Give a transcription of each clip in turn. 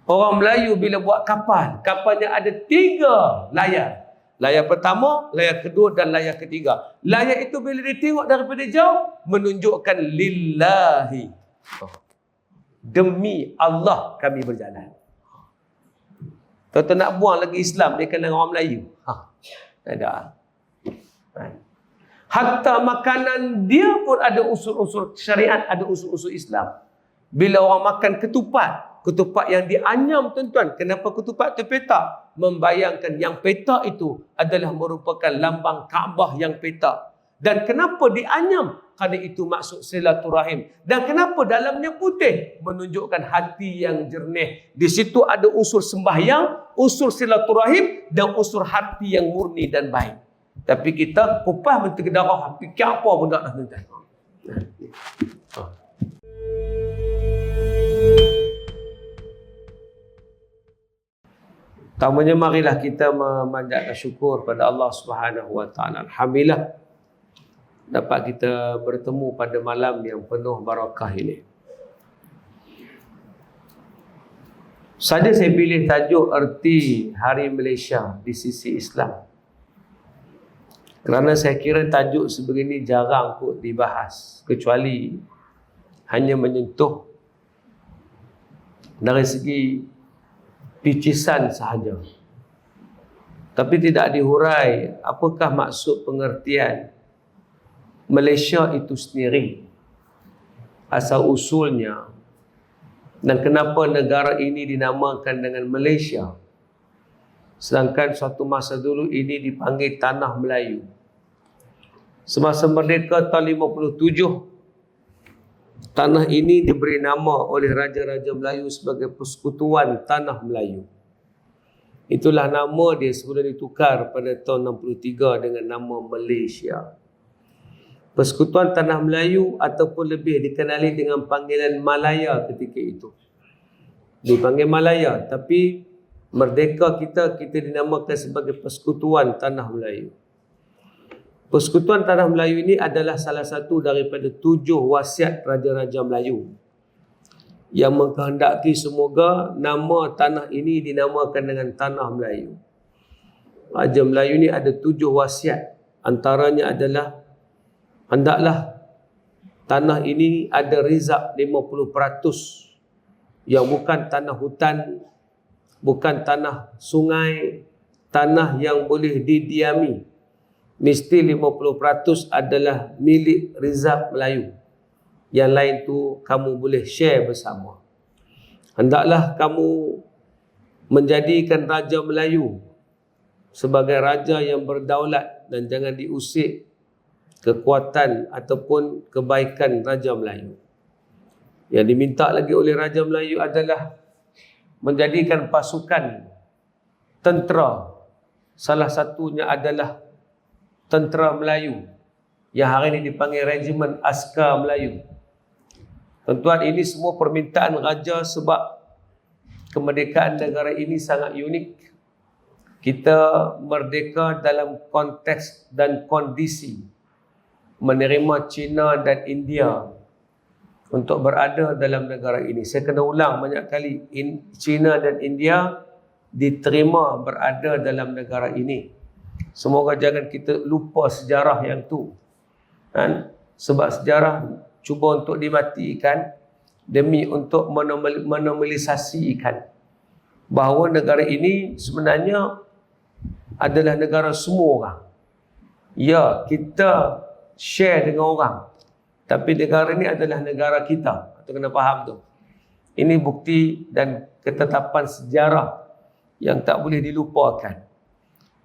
Orang Melayu bila buat kapal, kapalnya ada 3 layar. Layar pertama, layar kedua dan layar ketiga. Layar itu bila dia tengok daripada jauh, menunjukkan lillahi. Demi Allah kami berjalan. Tuan-tuan nak buang lagi Islam, dia kena orang Melayu. Tak ada. Hatta makanan dia pun ada unsur-unsur syariat, ada unsur-unsur Islam. Bila orang makan ketupat yang dianyam, tuan-tuan. Kenapa ketupat itu petak? Membayangkan yang petak itu adalah merupakan lambang Kaabah yang petak. Dan kenapa dianyam? Kerana itu maksud silaturahim. Dan kenapa dalamnya putih? Menunjukkan hati yang jernih. Di situ ada unsur sembahyang, unsur silaturahim, dan unsur hati yang murni dan baik. Tapi kita kupas bentuk darah, fikir apa pun tak dah, tuan-tuan. Pertamanya marilah kita memanjatkan syukur pada Allah Subhanahu wa taala. Alhamdulillah dapat kita bertemu pada malam yang penuh barakah ini. Saja saya pilih tajuk erti Hari Malaysia di sisi Islam. Kerana saya kira tajuk sebegini jarang kot dibahas, kecuali hanya menyentuh dari segi picisan sahaja. Tapi tidak dihurai apakah maksud pengertian Malaysia itu sendiri, asal usulnya, dan kenapa negara ini dinamakan dengan Malaysia, sedangkan suatu masa dulu ini dipanggil Tanah Melayu. Semasa merdeka tahun 57, tanah ini diberi nama oleh Raja-Raja Melayu sebagai Persekutuan Tanah Melayu. Itulah nama dia sebelum ditukar pada tahun 63 dengan nama Malaysia. Persekutuan Tanah Melayu ataupun lebih dikenali dengan panggilan Malaya ketika itu. Dipanggil Malaya, tapi merdeka kita dinamakan sebagai Persekutuan Tanah Melayu. Persekutuan Tanah Melayu ini adalah salah satu daripada 7 wasiat Raja-Raja Melayu yang mengkehendaki semoga nama tanah ini dinamakan dengan Tanah Melayu. Raja Melayu ini ada 7 wasiat. Antaranya adalah hendaklah tanah ini ada rizab 50% yang bukan tanah hutan, bukan tanah sungai, tanah yang boleh didiami. Mesti 50% adalah milik rizab Melayu. Yang lain tu kamu boleh share bersama. Hendaklah kamu menjadikan Raja Melayu sebagai raja yang berdaulat dan jangan diusik kekuatan ataupun kebaikan Raja Melayu. Yang diminta lagi oleh Raja Melayu adalah menjadikan pasukan tentera. Salah satunya adalah Tentera Melayu yang hari ini dipanggil Regimen Askar Melayu. Tuan-tuan, ini semua permintaan raja sebab kemerdekaan negara ini sangat unik. Kita merdeka dalam konteks dan kondisi menerima China dan India untuk berada dalam negara ini. Saya kena ulang banyak kali, China dan India diterima berada dalam negara ini. Semoga jangan kita lupa sejarah yang tu. Kan? Sebab sejarah cuba untuk dimatikan demi untuk menormalisasikan bahawa negara ini sebenarnya adalah negara semua orang. Ya, kita share dengan orang, tapi negara ini adalah negara kita. Kita kena faham tu. Ini bukti dan ketetapan sejarah yang tak boleh dilupakan.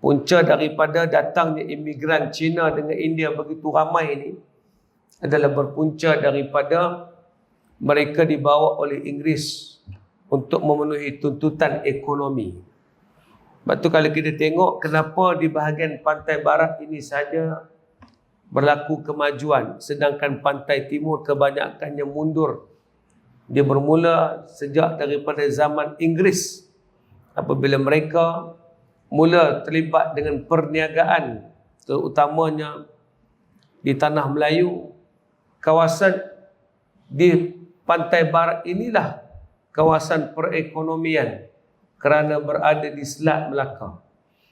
Punca daripada datangnya imigran Cina dengan India begitu ramai ini adalah berpunca daripada mereka dibawa oleh Inggeris untuk memenuhi tuntutan ekonomi. Sebab tu kalau kita tengok kenapa di bahagian pantai barat ini saja berlaku kemajuan, sedangkan pantai timur kebanyakannya mundur. Dia bermula sejak daripada zaman Inggeris, apabila mereka mula terlibat dengan perniagaan, terutamanya di Tanah Melayu. Kawasan di pantai barat inilah kawasan perekonomian kerana berada di Selat Melaka.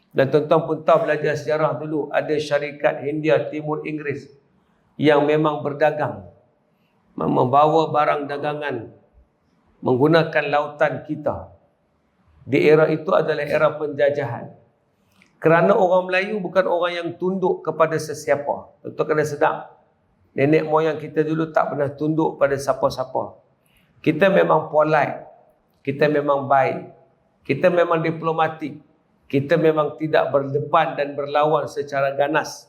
Dan tuan-tuan pun tahu belajar sejarah dulu, ada syarikat Hindia Timur Inggeris yang memang berdagang, membawa barang dagangan menggunakan lautan kita. Di era itu adalah era penjajahan. Kerana orang Melayu bukan orang yang tunduk kepada sesiapa. Tuan-tuan kena sedar, nenek moyang kita dulu tak pernah tunduk pada siapa-siapa. Kita memang polite, kita memang baik, kita memang diplomatik, kita memang tidak berdepan dan berlawan secara ganas.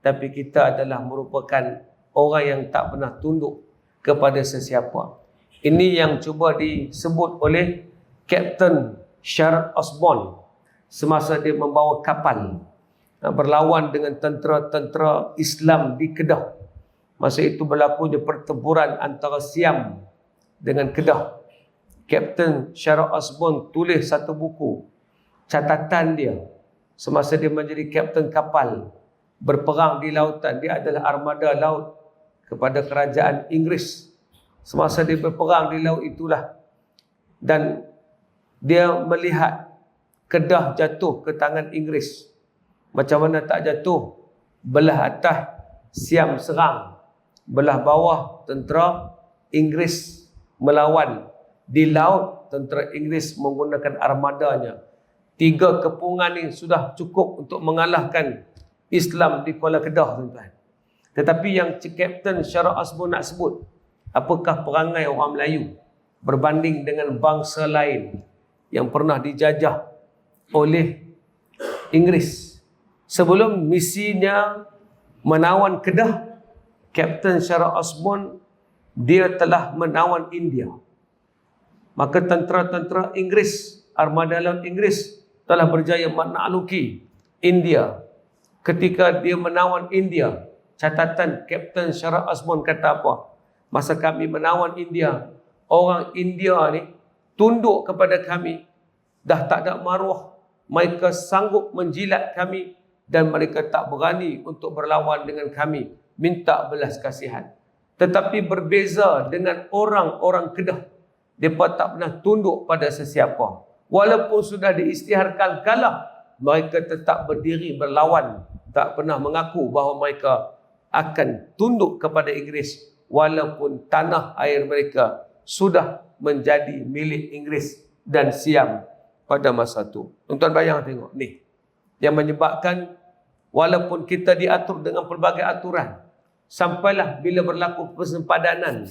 Tapi kita adalah merupakan orang yang tak pernah tunduk kepada sesiapa. Ini yang cuba disebut oleh Kapten Sharad Osborn semasa dia membawa kapal berlawan dengan tentera-tentera Islam di Kedah. Masa itu berlakunya pertempuran antara Siam dengan Kedah. Kapten Sharad Osborn tulis satu buku catatan dia semasa dia menjadi kapten kapal berperang di lautan. Dia adalah armada laut kepada kerajaan Inggeris. Semasa dia berperang di laut itulah, dan dia melihat Kedah jatuh ke tangan Inggeris. Macam mana tak jatuh? Belah atas Siam serang, belah bawah tentera Inggeris melawan. Di laut tentera Inggeris menggunakan armadanya. 3 kepungan ini sudah cukup untuk mengalahkan Islam di Kuala Kedah, tuan-tuan. Tetapi yang Kapten Sharad Osborn nak sebut, apakah perangai orang Melayu berbanding dengan bangsa lain yang pernah dijajah oleh Inggeris. Sebelum misinya menawan Kedah, Kapten Sharad Osborn dia telah menawan India. Maka tentera-tentera Inggeris, armada laut Inggeris telah berjaya menakluki India. Ketika dia menawan India, catatan Kapten Sharad Osborn kata apa? Masa kami menawan India, orang India ni tunduk kepada kami, dah tak ada maruah. Mereka sanggup menjilat kami dan mereka tak berani untuk berlawan dengan kami, minta belas kasihan. Tetapi berbeza dengan orang-orang Kedah, mereka tak pernah tunduk pada sesiapa. Walaupun sudah diisytiharkan kalah, mereka tetap berdiri berlawan, tak pernah mengaku bahawa mereka akan tunduk kepada Inggeris, walaupun tanah air mereka sudah menjadi milik Inggeris dan Siam pada masa itu. Tuan-tuan bayang tengok ni, yang menyebabkan walaupun kita diatur dengan pelbagai aturan, sampailah bila berlaku persempadanan,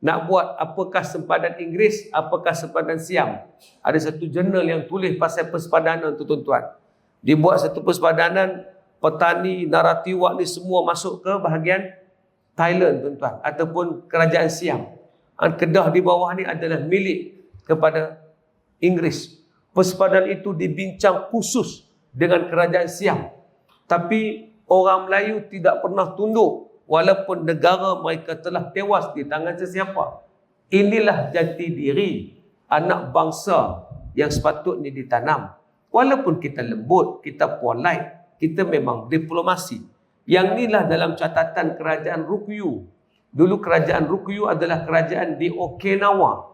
nak buat apakah sempadan Inggeris, apakah sempadan Siam. Ada satu jurnal yang tulis pasal persempadanan tu, tuan-tuan. Dibuat satu persempadanan, petani Naratiwak ni semua masuk ke bahagian Thailand, tuan-tuan, ataupun kerajaan Siam. Kedah di bawah ni adalah milik kepada Inggeris. Persempadanan itu dibincang khusus dengan kerajaan Siam. Tapi orang Melayu tidak pernah tunduk walaupun negara mereka telah tewas di tangan sesiapa. Inilah jati diri anak bangsa yang sepatutnya ditanam. Walaupun kita lembut, kita polite, kita memang diplomasi. Yang inilah dalam catatan kerajaan Ryukyu. Dulu kerajaan Ryukyu adalah kerajaan di Okinawa.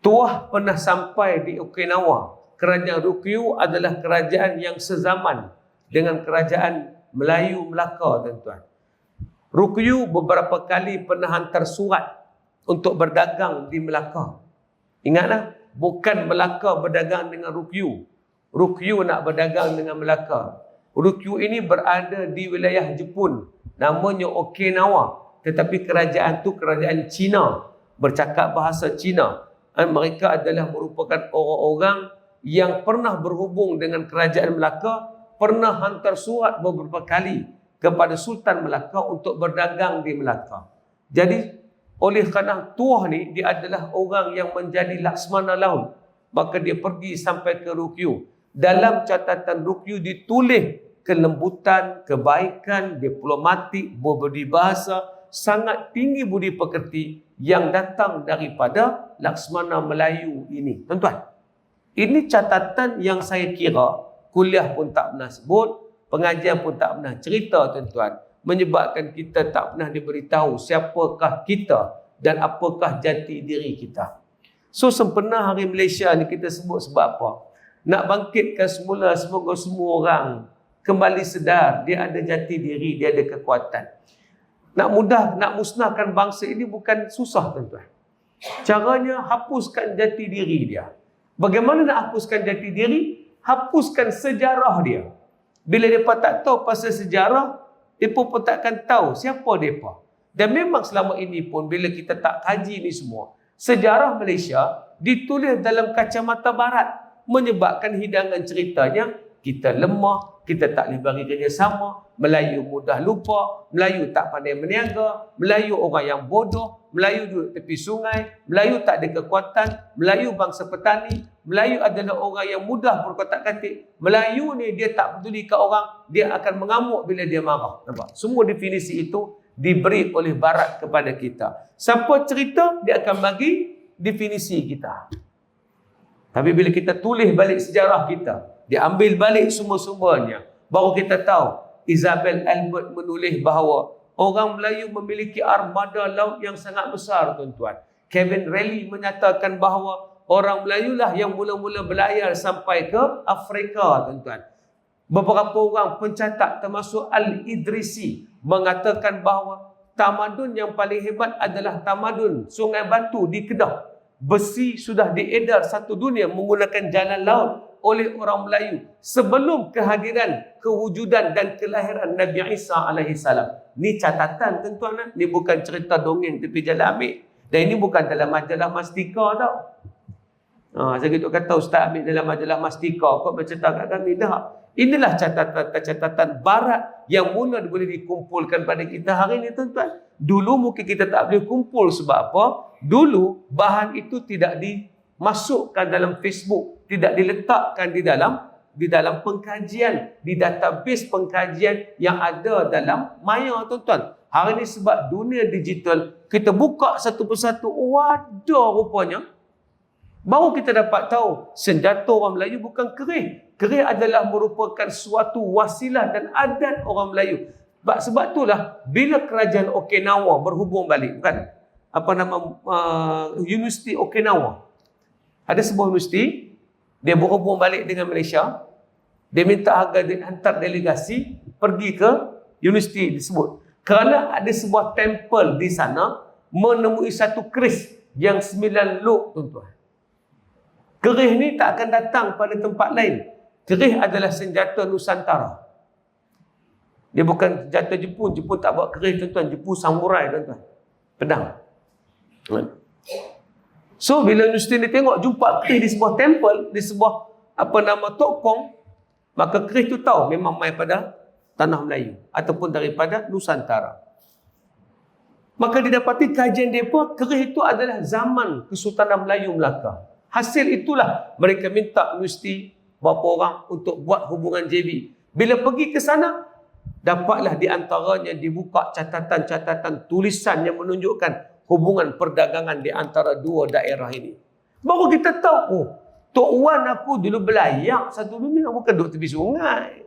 Tuah pernah sampai di Okinawa. Kerajaan Ryukyu adalah kerajaan yang sezaman dengan kerajaan Melayu Melaka, tuan-tuan. Ryukyu beberapa kali pernah hantar surat untuk berdagang di Melaka. Ingatlah, bukan Melaka berdagang dengan Ryukyu. Ryukyu nak berdagang dengan Melaka. Ryukyu ini berada di wilayah Jepun, namanya Okinawa. Tetapi kerajaan tu kerajaan Cina, bercakap bahasa Cina. Mereka adalah merupakan orang-orang yang pernah berhubung dengan kerajaan Melaka, pernah hantar surat beberapa kali kepada Sultan Melaka untuk berdagang di Melaka. Jadi, oleh kerana tuah ni, dia adalah orang yang menjadi Laksmana Laut. Maka dia pergi sampai ke Ryukyu. Dalam catatan Ryukyu ditulis kelembutan, kebaikan, diplomatik, berbudi bahasa, sangat tinggi budi pekerti yang datang daripada Laksmana Melayu ini. Tuan-tuan, ini catatan yang saya kira kuliah pun tak pernah sebut, pengajian pun tak pernah cerita, tuan-tuan, menyebabkan kita tak pernah diberitahu siapakah kita dan apakah jati diri kita. So sempena Hari Malaysia ni kita sebut sebab apa? Nak bangkitkan semula semoga semua orang kembali sedar dia ada jati diri, dia ada kekuatan. Nak musnahkan bangsa ini bukan susah, tuan-tuan. Caranya hapuskan jati diri dia. Bagaimana nak hapuskan jati diri? Hapuskan sejarah dia. Bila mereka tak tahu pasal sejarah, mereka pun takkan tahu siapa mereka. Dan memang selama ini pun bila kita tak kaji ni semua, sejarah Malaysia ditulis dalam kacamata barat, menyebabkan hidangan ceritanya kita lemah, kita tak boleh bagi kerjasama, Melayu mudah lupa, Melayu tak pandai meniaga, Melayu orang yang bodoh, Melayu duduk tepi sungai, Melayu tak ada kekuatan, Melayu bangsa petani, Melayu adalah orang yang mudah berkotak-katik, Melayu ni dia tak peduli ke orang, dia akan mengamuk bila dia marah. Nampak? Semua definisi itu diberi oleh barat kepada kita. Siapa cerita, dia akan bagi definisi kita. Tapi bila kita tulis balik sejarah kita, dia ambil balik semua sumbernya, baru kita tahu Isabel Albert menulis bahawa orang Melayu memiliki armada laut yang sangat besar, tuan-tuan. Kevin Raleigh menyatakan bahawa orang Melayu lah yang mula-mula berlayar sampai ke Afrika, tuan-tuan. Beberapa orang pencatat termasuk Al-Idrisi mengatakan bahawa tamadun yang paling hebat adalah tamadun Sungai Batu di Kedah. Besi sudah diedar satu dunia menggunakan jalan laut oleh orang Melayu sebelum kehadiran, kewujudan dan kelahiran Nabi Isa alaihi salam. Ni catatan, tuan-tuan. Ni bukan cerita dongeng tepi jalan ambil. Dan ini bukan dalam majalah Mastika tau. Saya gitu kata ustaz ambil dalam majalah Mastika kok bercerita kat kami dah. Inilah catatan barat yang mula boleh dikumpulkan pada kita hari ini, tuan-tuan. Dulu mungkin kita tak boleh kumpul sebab apa? Dulu bahan itu tidak dimasukkan dalam Facebook, tidak diletakkan di dalam pengkajian, di database pengkajian yang ada dalam maya, tuan-tuan. Hari ini sebab dunia digital, kita buka satu persatu, wadah rupanya. Baru kita dapat tahu senjata orang Melayu bukan kerih. Kerih adalah merupakan suatu wasilah dan adat orang Melayu. Sebab itulah bila kerajaan Okinawa berhubung balik, bukan Universiti Okinawa. Ada sebuah universiti, dia berhubung balik dengan Malaysia. Dia minta hantar delegasi pergi ke universiti tersebut. Kerana ada sebuah tempel di sana menemui satu keris yang 9 lok, tuan-tuan. Keris ni tak akan datang pada tempat lain. Keris adalah senjata Nusantara. Dia bukan senjata Jepun. Jepun tak bawa keris, tuan-tuan. Jepun samurai, tuan-tuan. Pedang. So, bila universiti ni tengok jumpa keris di sebuah tempel, di sebuah tokong, maka keris tu tahu memang mai pada tanah Melayu ataupun daripada Nusantara. Maka didapati kajian mereka, keris itu adalah zaman Kesultanan Melayu Melaka. Hasil itulah mereka minta universiti berapa orang untuk buat hubungan JB. Bila pergi ke sana, dapatlah di antaranya dibuka catatan-catatan tulisan yang menunjukkan hubungan perdagangan di antara dua daerah ini. Baru kita tahu, Tok Wan aku dulu belayar satu dunia, bukan duduk tepi sungai.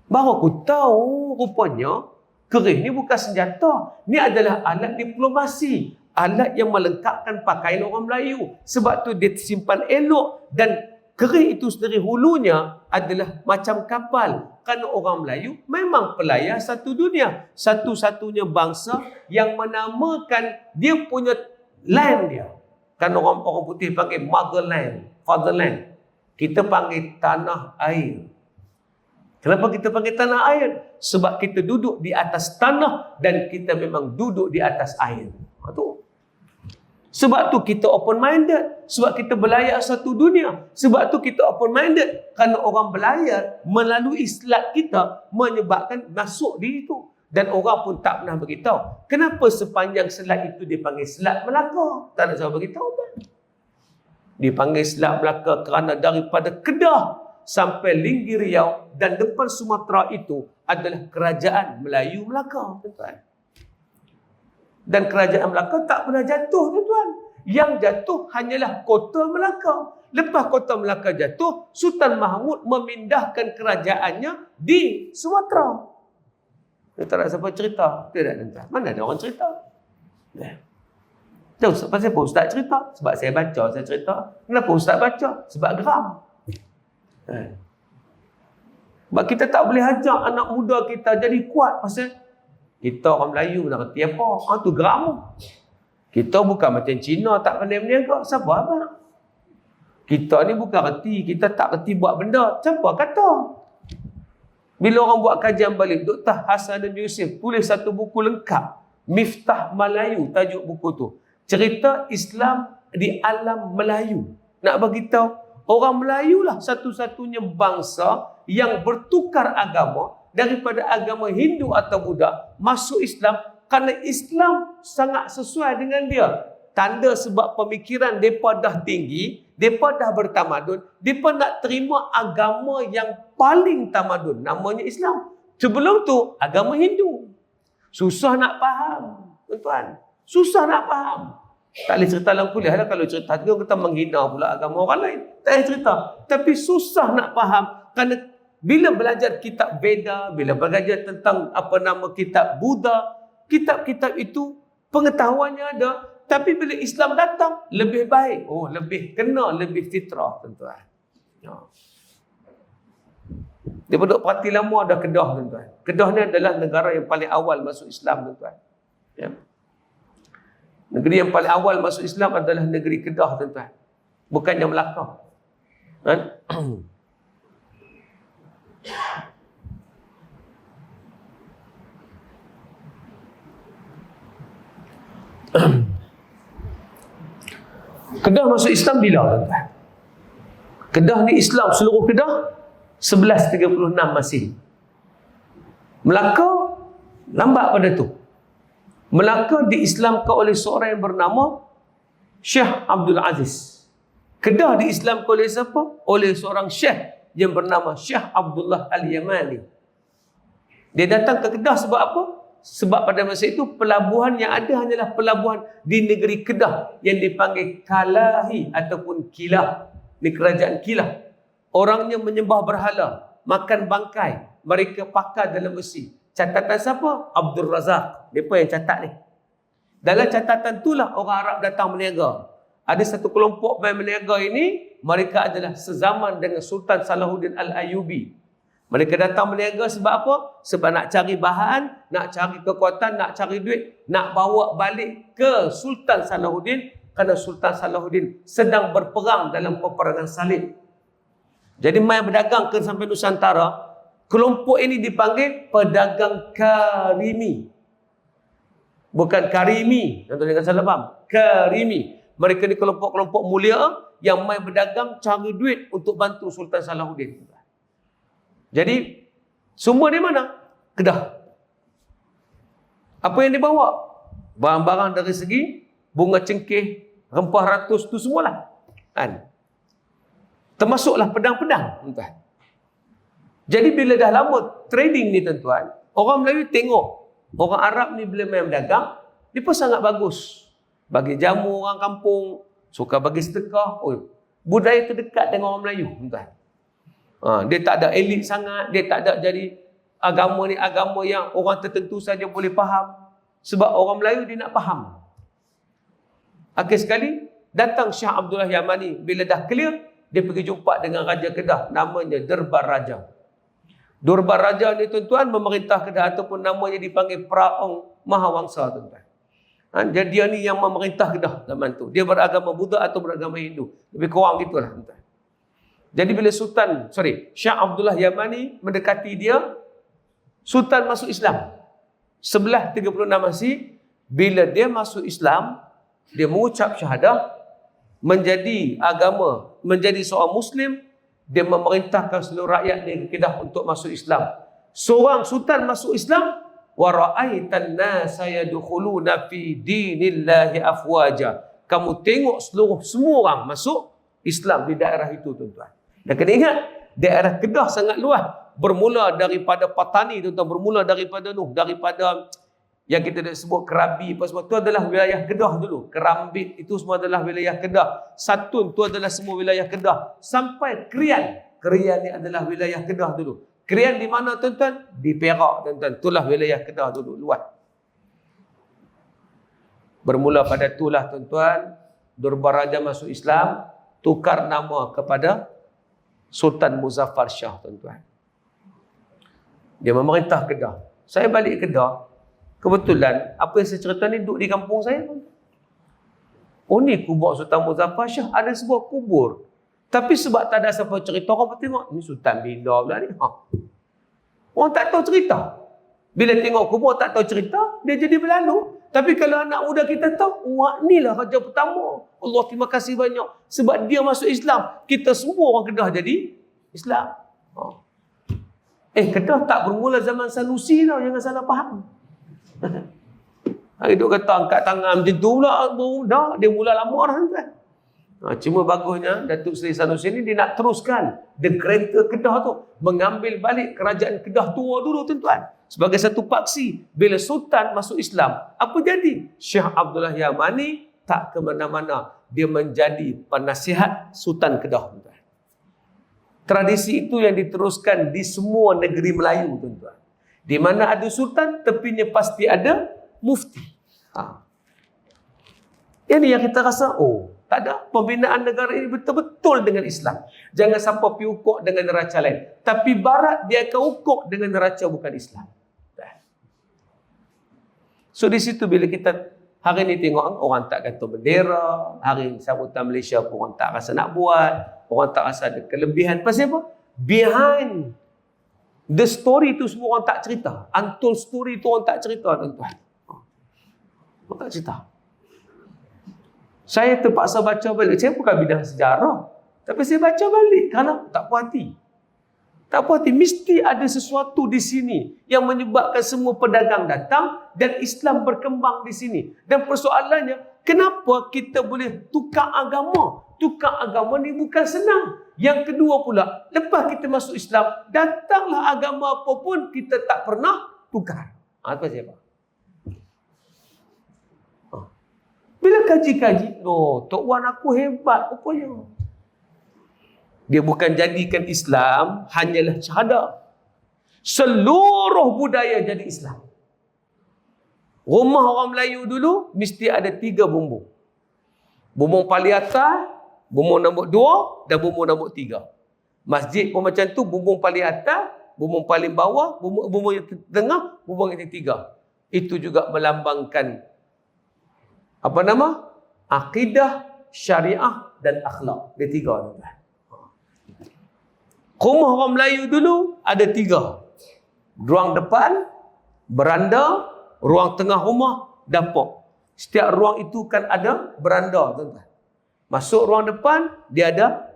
Baru aku tahu rupanya keris ni bukan senjata. Ni adalah alat diplomasi. Alat yang melengkapkan pakaian orang Melayu. Sebab tu dia simpan elok. Dan keris itu sendiri hulunya adalah macam kapal. Kerana orang Melayu memang pelayar satu dunia. Satu-satunya bangsa yang menamakan dia punya land dia. Kan orang putih panggil motherland, fatherland. Kita panggil tanah air. Kenapa kita panggil tanah air? Sebab kita duduk di atas tanah dan kita memang duduk di atas air. Itu. Sebab tu kita open-minded. Sebab kita berlayar satu dunia. Sebab tu kita open-minded. Kerana orang berlayar melalui selat kita menyebabkan masuk di itu. Dan orang pun tak pernah beritahu. Kenapa sepanjang selat itu dipanggil Selat Melaka? Tak ada siapa beritahu kan? Dipanggil Selat Melaka kerana daripada Kedah sampai Linggir Riau dan depan Sumatera itu adalah kerajaan Melayu Melaka, tuan-tuan. Dan kerajaan Melaka tak pernah jatuh, tuan-tuan. Yang jatuh hanyalah kota Melaka. Lepas kota Melaka jatuh, Sultan Mahmud memindahkan kerajaannya di Sumatera. Tak ada siapa cerita. Tidak, tuan-tuan. Mana ada orang cerita? Tahu pasal apa Ustaz cerita? Sebab saya baca, saya cerita. Kenapa Ustaz baca? Sebab geram. Sebab kita tak boleh ajak anak muda kita jadi kuat pasal kita orang Melayu nak kerti apa? Tu geram. Kita bukan macam Cina tak pandai berniaga. Siapa abang? Kita ni bukan kerti, kita tak kerti buat benda. Siapa kata? Bila orang buat kajian balik, Dr. Hasanuddin Yusuf tulis satu buku lengkap, Miftah Melayu, tajuk buku tu. Cerita Islam di alam Melayu. Nak bagi tahu orang Melayu lah satu-satunya bangsa yang bertukar agama daripada agama Hindu atau Buddha masuk Islam kerana Islam sangat sesuai dengan dia. Tanda sebab pemikiran mereka dah tinggi, mereka dah bertamadun, mereka nak terima agama yang paling tamadun, namanya Islam. Sebelum tu agama Hindu. Susah nak faham, tuan-tuan. Susah nak faham. Tak boleh cerita dalam kuliah lah. Kalau cerita tu kita menghina pula agama orang lain. Tak boleh cerita. Tapi susah nak faham. Kerana bila belajar kitab Veda, bila belajar tentang kitab Buddha, kitab-kitab itu pengetahuannya ada. Tapi bila Islam datang, lebih baik. Lebih kena, lebih fitrah, tuan-tuan. Dia penduduk parti lama ada Kedah, tuan-tuan. Kedah ni adalah negara yang paling awal masuk Islam, tuan-tuan. Ya. Negeri yang paling awal masuk Islam adalah negeri Kedah, tuan-tuan. Bukannya Melaka. Kedah masuk Islam bila, tuan-tuan? Kedah ni Islam seluruh Kedah 1136 Masihi. Melaka lambat pada tu. Melaka diislamkan oleh seorang yang bernama Syekh Abdul Aziz. Kedah diislamkan oleh siapa? Oleh seorang syekh yang bernama Syekh Abdullah Al-Yamani. Dia datang ke Kedah sebab apa? Sebab pada masa itu pelabuhan yang ada hanyalah pelabuhan di negeri Kedah yang dipanggil Kalahi ataupun Kilah. Ini kerajaan Kilah. Orangnya menyembah berhala, makan bangkai, mereka pakar dalam besi. Catatan siapa? Abdul Razak. Mereka yang catat ni. Dalam catatan itulah orang Arab datang berniaga. Ada satu kelompok main berniaga ini, mereka adalah sezaman dengan Sultan Salahuddin Al-Ayyubi. Mereka datang berniaga sebab apa? Sebab nak cari bahan, nak cari kekuatan, nak cari duit, nak bawa balik ke Sultan Salahuddin kerana Sultan Salahuddin sedang berperang dalam peperangan salib. Jadi main berdagang ke sampai Nusantara, kelompok ini dipanggil pedagang Karimi. Bukan Karimi, tuan-tuan jangan salah faham. Karimi. Mereka ni kelompok-kelompok mulia yang main berdagang cari duit untuk bantu Sultan Salahuddin. Jadi semua di mana? Kedah. Apa yang dibawa? Barang-barang dari segi bunga cengkeh, rempah ratus tu semualah. Kan? Termasuklah pedang-pedang, tuan-tuan. Jadi bila dah lama trading ni, tuan-tuan, orang Melayu tengok orang Arab ni bila main berdagang, dia pun sangat bagus. Bagi jamu orang kampung, suka bagi sedekah. Budaya tu dekat dengan orang Melayu, tuan-tuan. Dia tak ada elit sangat, dia tak ada jadi agama ni agama yang orang tertentu saja boleh faham. Sebab orang Melayu dia nak faham. Akhir sekali, datang Syekh Abdullah Yamani. Bila dah clear, dia pergi jumpa dengan Raja Kedah. Namanya Durbar Raja. Durbar Raja ni, tuan-tuan, memerintah Kedah ataupun namanya dipanggil Praong Mahawangsa, tuan-tuan. Jadi dia ni yang memerintah Kedah zaman tu. Dia beragama Buddha atau beragama Hindu. Lebih kurang gitulah, tuan-tuan. Jadi bila Syekh Abdullah Yamani mendekati dia, Sultan masuk Islam. 1136 Masihi, bila dia masuk Islam, dia mengucap syahadah, menjadi agama, menjadi seorang Muslim, dia memerintahkan seluruh rakyat di Kedah untuk masuk Islam. Seorang sultan masuk Islam, wa ra'aitan nasa yadkhuluna fi dinillahi afwaja. Kamu tengok semua orang masuk Islam di daerah itu, tuan-tuan. Dan kena ingat, daerah Kedah sangat luas. Bermula daripada Patani, tuan-tuan, bermula daripada daripada yang kita sebut Kerabi apa semua, itu adalah wilayah Kedah dulu. Kerambit itu semua adalah wilayah Kedah. Satun itu adalah semua wilayah Kedah. Sampai Krian. Krian ni adalah wilayah Kedah dulu. Krian di mana, tuan-tuan? Di Perak, tuan-tuan. Itulah wilayah Kedah dulu, luas. Bermula pada itulah tuan-tuan, Durbaraja masuk Islam, tukar nama kepada Sultan Muzaffar Shah tuan-tuan. Dia memerintah Kedah. Saya balik Kedah, kebetulan apa yang saya cerita ni duduk di kampung saya. Oh ni kubur Sultan Muzaffar Shah, ada sebuah kubur. Tapi sebab tak ada siapa cerita, orang tengok ni Sultan bila pula ni. Orang tak tahu cerita. Bila tengok kubur tak tahu cerita, dia jadi berlalu. Tapi kalau anak muda kita tahu, wah inilah raja pertama. Allah terima kasih banyak. Sebab dia masuk Islam, kita semua orang Kedah jadi Islam. Kedah tak bermula zaman Sanusi tau, jangan salah faham. Hari tu kata angkat tangan macam tu pula, dah dia mula lama dah tuan. Cuma bagusnya Datuk Seri Sanusi ni dia nak teruskan the greater Kedah tu, mengambil balik kerajaan Kedah tua dulu tuan-tuan. Sebagai satu paksi, bila Sultan masuk Islam, apa jadi? Syekh Abdullah Yamani tak ke mana-mana. Dia menjadi penasihat Sultan Kedah tuan-tuan. Tradisi itu yang diteruskan di semua negeri Melayu tuan-tuan. Di mana ada sultan, tepinya pasti ada mufti. Ini yang kita rasa, tak ada pembinaan negara ini betul-betul dengan Islam. Jangan sampai pergi ukuk dengan neraca lain. Tapi Barat dia akan ukuk dengan neraca bukan Islam. So di situ bila kita hari ni tengok orang tak kata bendera, hari sambutan Malaysia pun orang tak rasa nak buat, orang tak rasa ada kelebihan. Pasal apa? Behind the story tu semua orang tak cerita. Untold story tu orang tak cerita tuan-tuan. Orang tak cerita. Saya terpaksa baca balik. Saya bukan bidang sejarah, tapi saya baca balik kerana tak puas hati. Tak puas hati. Mesti ada sesuatu di sini yang menyebabkan semua pedagang datang dan Islam berkembang di sini. Dan persoalannya, kenapa kita boleh tukar agama? Tukar agama ni bukan senang. Yang kedua pula, lepas kita masuk Islam, datanglah agama apa pun kita tak pernah tukar. Itu siapa? Bila kaji-kaji, Tok Wan aku hebat rupanya. Dia bukan jadikan Islam hanyalah syahadah. Seluruh budaya jadi Islam. Rumah orang Melayu dulu mesti ada 3 bumbung. Bumbung paling atas, bumbung nombor 2 dan bumbung nombor 3. Masjid pun macam tu, bumbung paling atas, bumbung paling bawah, bumbung yang tengah, bumbung yang ketiga. Itu juga melambangkan apa nama? Akidah, syariah dan akhlak. Dia 3 tuan. Rumah orang Melayu dulu ada 3. Ruang depan, beranda, ruang tengah rumah, dapur. Setiap ruang itu kan ada beranda tuan-tuan. Masuk ruang depan, dia ada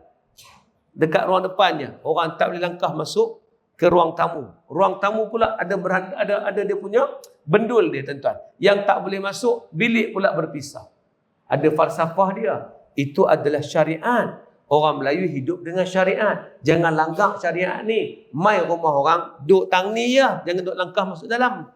dekat ruang depannya. Orang tak boleh langkah masuk ke ruang tamu. Ruang tamu pula ada beranda, ada dia punya bendul dia tuan-tuan. Yang tak boleh masuk, bilik pula berpisah. Ada falsafah dia. Itu adalah syariat. Orang Melayu hidup dengan syariat. Jangan langkah syariat ni. Mai rumah orang, duduk tang ni ya. Jangan duduk langkah masuk dalam.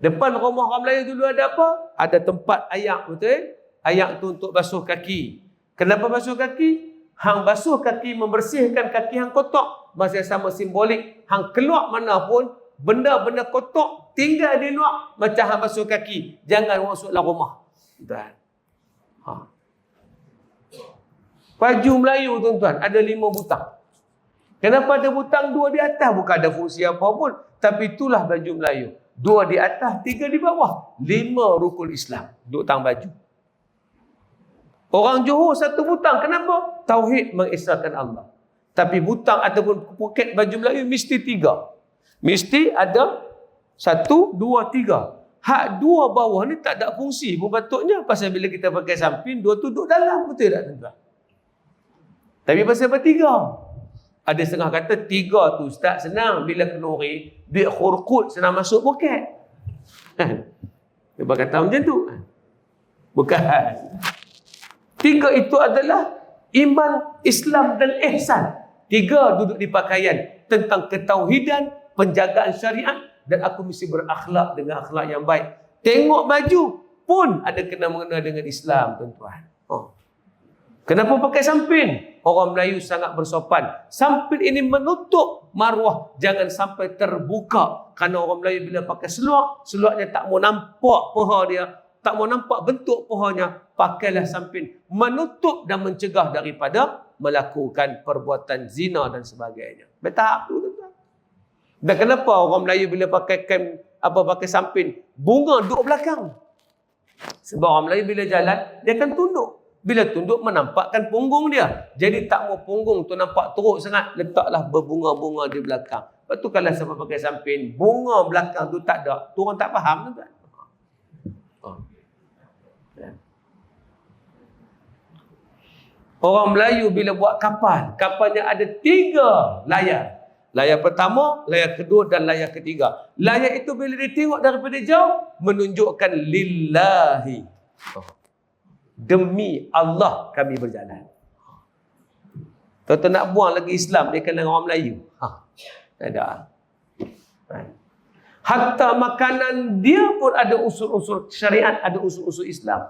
Depan rumah orang Melayu dulu ada apa? Ada tempat ayak, betul? Ayak tu untuk basuh kaki. Kenapa basuh kaki? Hang basuh kaki membersihkan kaki hang kotor. Masa sama simbolik. Hang keluar mana pun, benda-benda kotor tinggal di luar. Macam hang basuh kaki. Jangan masuk dalam rumah. Tuan. Baju Melayu tuan-tuan ada 5 butang. Kenapa ada butang 2 di atas? Bukan ada fungsi apa pun. Tapi itulah baju Melayu. 2 di atas, 3 di bawah. 5 rukun Islam. Duk tang baju. Orang Johor 1 butang. Kenapa? Tauhid mengesahkan Allah. Tapi butang ataupun poket baju Melayu mesti 3. Mesti ada 1, 2, 3. Hak 2 bawah ni tak ada fungsi. Patutnya pasal bila kita pakai samping, 2 tu duduk dalam. Betul tak tuan-tuan? Tapi pasal apa 3? Ada setengah kata 3 tu Ustaz senang. Bila kenuri, duit khurkut senang masuk poket. Dia kata macam tu. Bukan. 3 itu adalah iman, Islam dan ihsan. 3 duduk di pakaian. Tentang ketauhidan, penjagaan syariat. Dan aku mesti berakhlak dengan akhlak yang baik. Tengok baju pun ada kena-mengena dengan Islam tuan-tuan. Kenapa pakai sampin? Orang Melayu sangat bersopan. Sampin ini menutup maruah. Jangan sampai terbuka. Kerana orang Melayu bila pakai seluar, seluarnya tak mau nampak paha dia, tak mau nampak bentuk pahanya. Pakailah sampin. Menutup dan mencegah daripada melakukan perbuatan zina dan sebagainya. Bertahap tu, tuan-tuan. Dan kenapa orang Melayu bila pakai pakai sampin, bunga duduk belakang? Sebab orang Melayu bila jalan, dia akan tunduk. Bila tunduk menampakkan punggung dia. Jadi tak mau punggung tu nampak teruk sangat, letaklah berbunga-bunga di belakang. Lepas tu kalau siapa pakai sampin, bunga belakang tu tak ada, tu orang tak faham, tuan. Orang Melayu bila buat kapal, kapalnya ada 3 layar. Layar pertama, layar kedua dan layar ketiga. Layar itu bila ditengok daripada jauh, menunjukkan lillahi. Demi Allah kami berjalan. Tuan-tuan nak buang lagi Islam, dia kena orang Melayu. Tak ada. Hatta makanan dia pun ada unsur-unsur syariat, ada unsur-unsur Islam.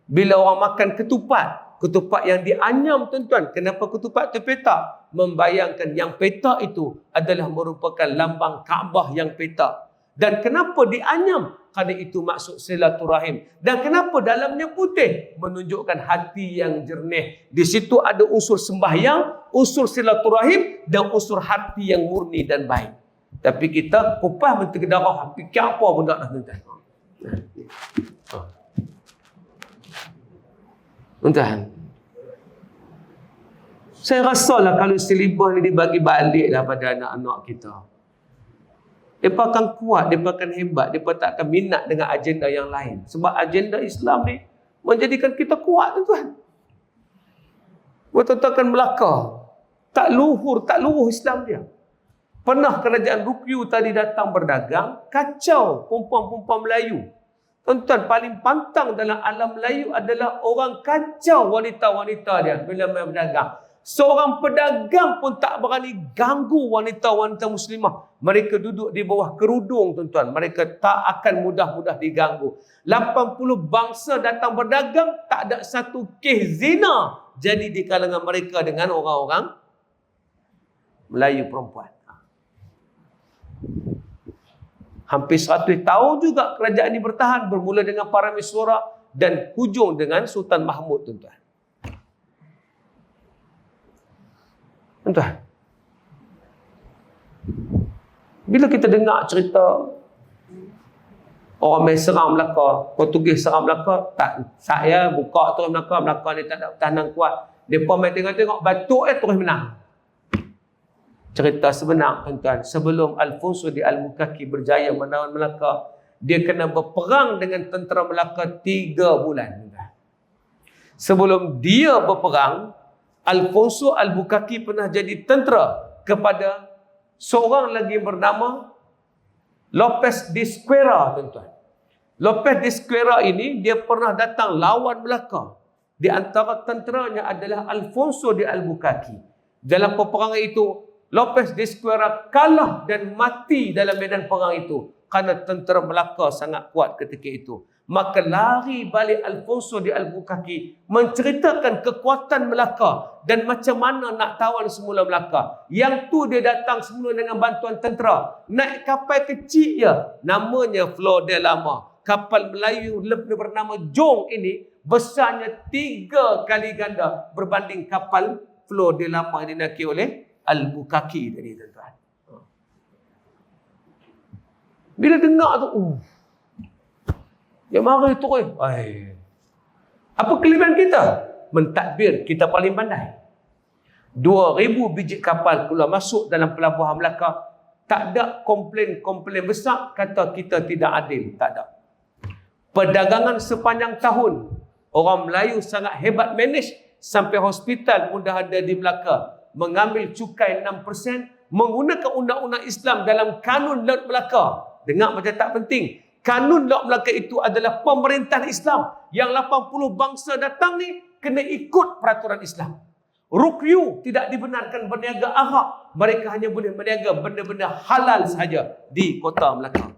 Bila orang makan ketupat yang dianyam, tuan-tuan. Kenapa ketupat tu petak? Membayangkan yang petak itu adalah merupakan lambang Kaabah yang petak. Dan kenapa dianyam? Kerana itu maksud silaturahim. Dan kenapa dalamnya putih? Menunjukkan hati yang jernih. Di situ ada unsur sembahyang, unsur silaturahim dan unsur hati yang murni dan baik. Tapi kita kupas menteri darah, fikir apa pun tak dah, tuan-tuan. Tuan-tuan, saya rasalah kalau silibus ni dibagi balik pada anak-anak kita, mereka akan kuat, mereka akan hebat, mereka tak akan minat dengan agenda yang lain. Sebab agenda Islam ni menjadikan kita kuat, tuan-tuan. Tuan-tuan akan Melaka, tak luhur Islam dia. Pernah kerajaan Rukyu tadi datang berdagang, kacau perempuan-perempuan Melayu. Tuan-tuan, paling pantang dalam alam Melayu adalah orang kacau wanita-wanita dia bila mereka berdagang. Seorang pedagang pun tak berani ganggu wanita-wanita muslimah. Mereka duduk di bawah kerudung, tuan-tuan. Mereka tak akan mudah-mudah diganggu. 80 bangsa datang berdagang, tak ada satu kes zina jadi di kalangan mereka dengan orang-orang Melayu perempuan. Hampir 100 tahun juga kerajaan ini bertahan, bermula dengan Parameswara dan hujung dengan Sultan Mahmud, tuan-tuan. Tuan-tuan, bila kita dengar cerita orang main serang Melaka, Portugis serang Melaka, tak, saya buka terus Melaka ni tak ada pertahanan kuat. Mereka main tengok-tengok, batuk terus menang. Cerita sebenar, tuan-tuan, sebelum Alfonso di Albuquerque berjaya menawan Melaka, dia kena berperang dengan tentera Melaka 3 bulan. Tuan-tuan. Sebelum dia berperang, Alfonso Albuquerque pernah jadi tentera kepada seorang lagi bernama Lopez de Esquerra, tuan-tuan. Lopez de Esquerra ini, dia pernah datang lawan Melaka. Di antara tenteranya adalah Alfonso de Albuquerque. Dalam peperangan itu, Lopez de Esquerra kalah dan mati dalam medan perang itu kerana tentera Melaka sangat kuat ketika itu. Maka lari balik Alfonso de Albuquerque menceritakan kekuatan Melaka dan macam mana nak tawan semula Melaka. Yang tu dia datang semula dengan bantuan tentera. Naik kapal kecil je, namanya Flor de Lama. Kapal Melayu bernama Jong ini besarnya 3 kali ganda berbanding kapal Flor de Lama yang dinaiki oleh Albuquerque tadi, tuan-tuan. Bila dengar tu, dia marah tu. Apa kelebihan kita? Mentadbir, kita paling pandai. 2,000 biji kapal keluar masuk dalam pelabuhan Melaka. Tak ada komplain besar kata kita tidak adil. Tak ada. Perdagangan sepanjang tahun, orang Melayu sangat hebat manage. Sampai hospital pun dah ada di Melaka. Mengambil cukai 6%, menggunakan undang-undang Islam dalam kanun Laut Melaka. Dengar macam tak penting. Kanun Laut Melaka itu adalah pemerintahan Islam. Yang 80 bangsa datang ni kena ikut peraturan Islam. Rukyu tidak dibenarkan berniaga arak. Mereka hanya boleh berniaga benda-benda halal sahaja di kota Melaka.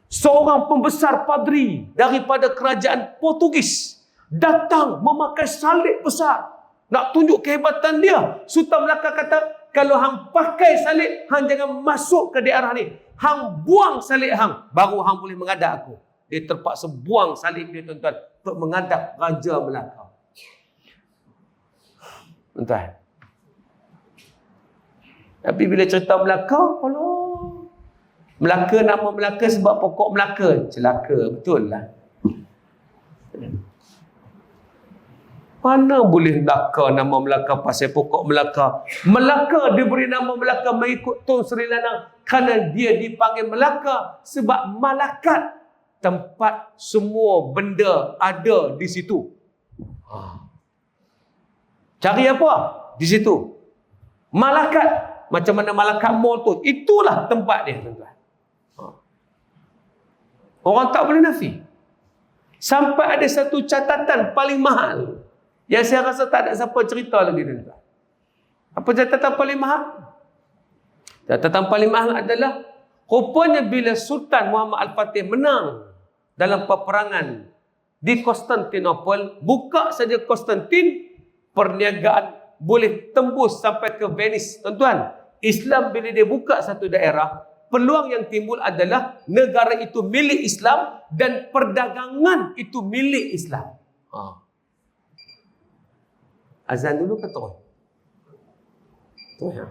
Seorang pembesar padri daripada kerajaan Portugis datang memakai salib besar. Nak tunjuk kehebatan dia. Sultan Melaka kata, kalau hang pakai salib, hang jangan masuk ke daerah ni. Hang buang salib hang, baru hang boleh menghadap aku. Dia terpaksa buang salib dia, tuan-tuan, untuk menghadap Raja Melaka. Tuan-tuan. Tapi bila cerita Melaka, Allah. Melaka, nama Melaka sebab pokok Melaka. Celaka, betul lah. Mana boleh Melaka, nama Melaka pasal pokok Melaka. Melaka diberi nama Melaka mengikut Tun Sri Lanang kerana dia dipanggil Melaka sebab malakat, tempat semua benda ada di situ. Cari apa? Di situ. Malakat. Macam mana malakat mall tu. Itulah tempat dia, tuan-tuan. Orang tak boleh nafi. Sampai ada satu catatan paling mahal yang saya rasa tak ada siapa cerita lagi, tuan-tuan. Apa catatan paling mahal? Catatan paling mahal adalah rupanya bila Sultan Muhammad Al-Fatih menang dalam peperangan di Konstantinopel, buka saja Konstantin, perniagaan boleh tembus sampai ke Venice. Tuan-tuan, Islam bila dia buka satu daerah, peluang yang timbul adalah negara itu milik Islam dan perdagangan itu milik Islam. Azan dulu ke terus? Terus ya.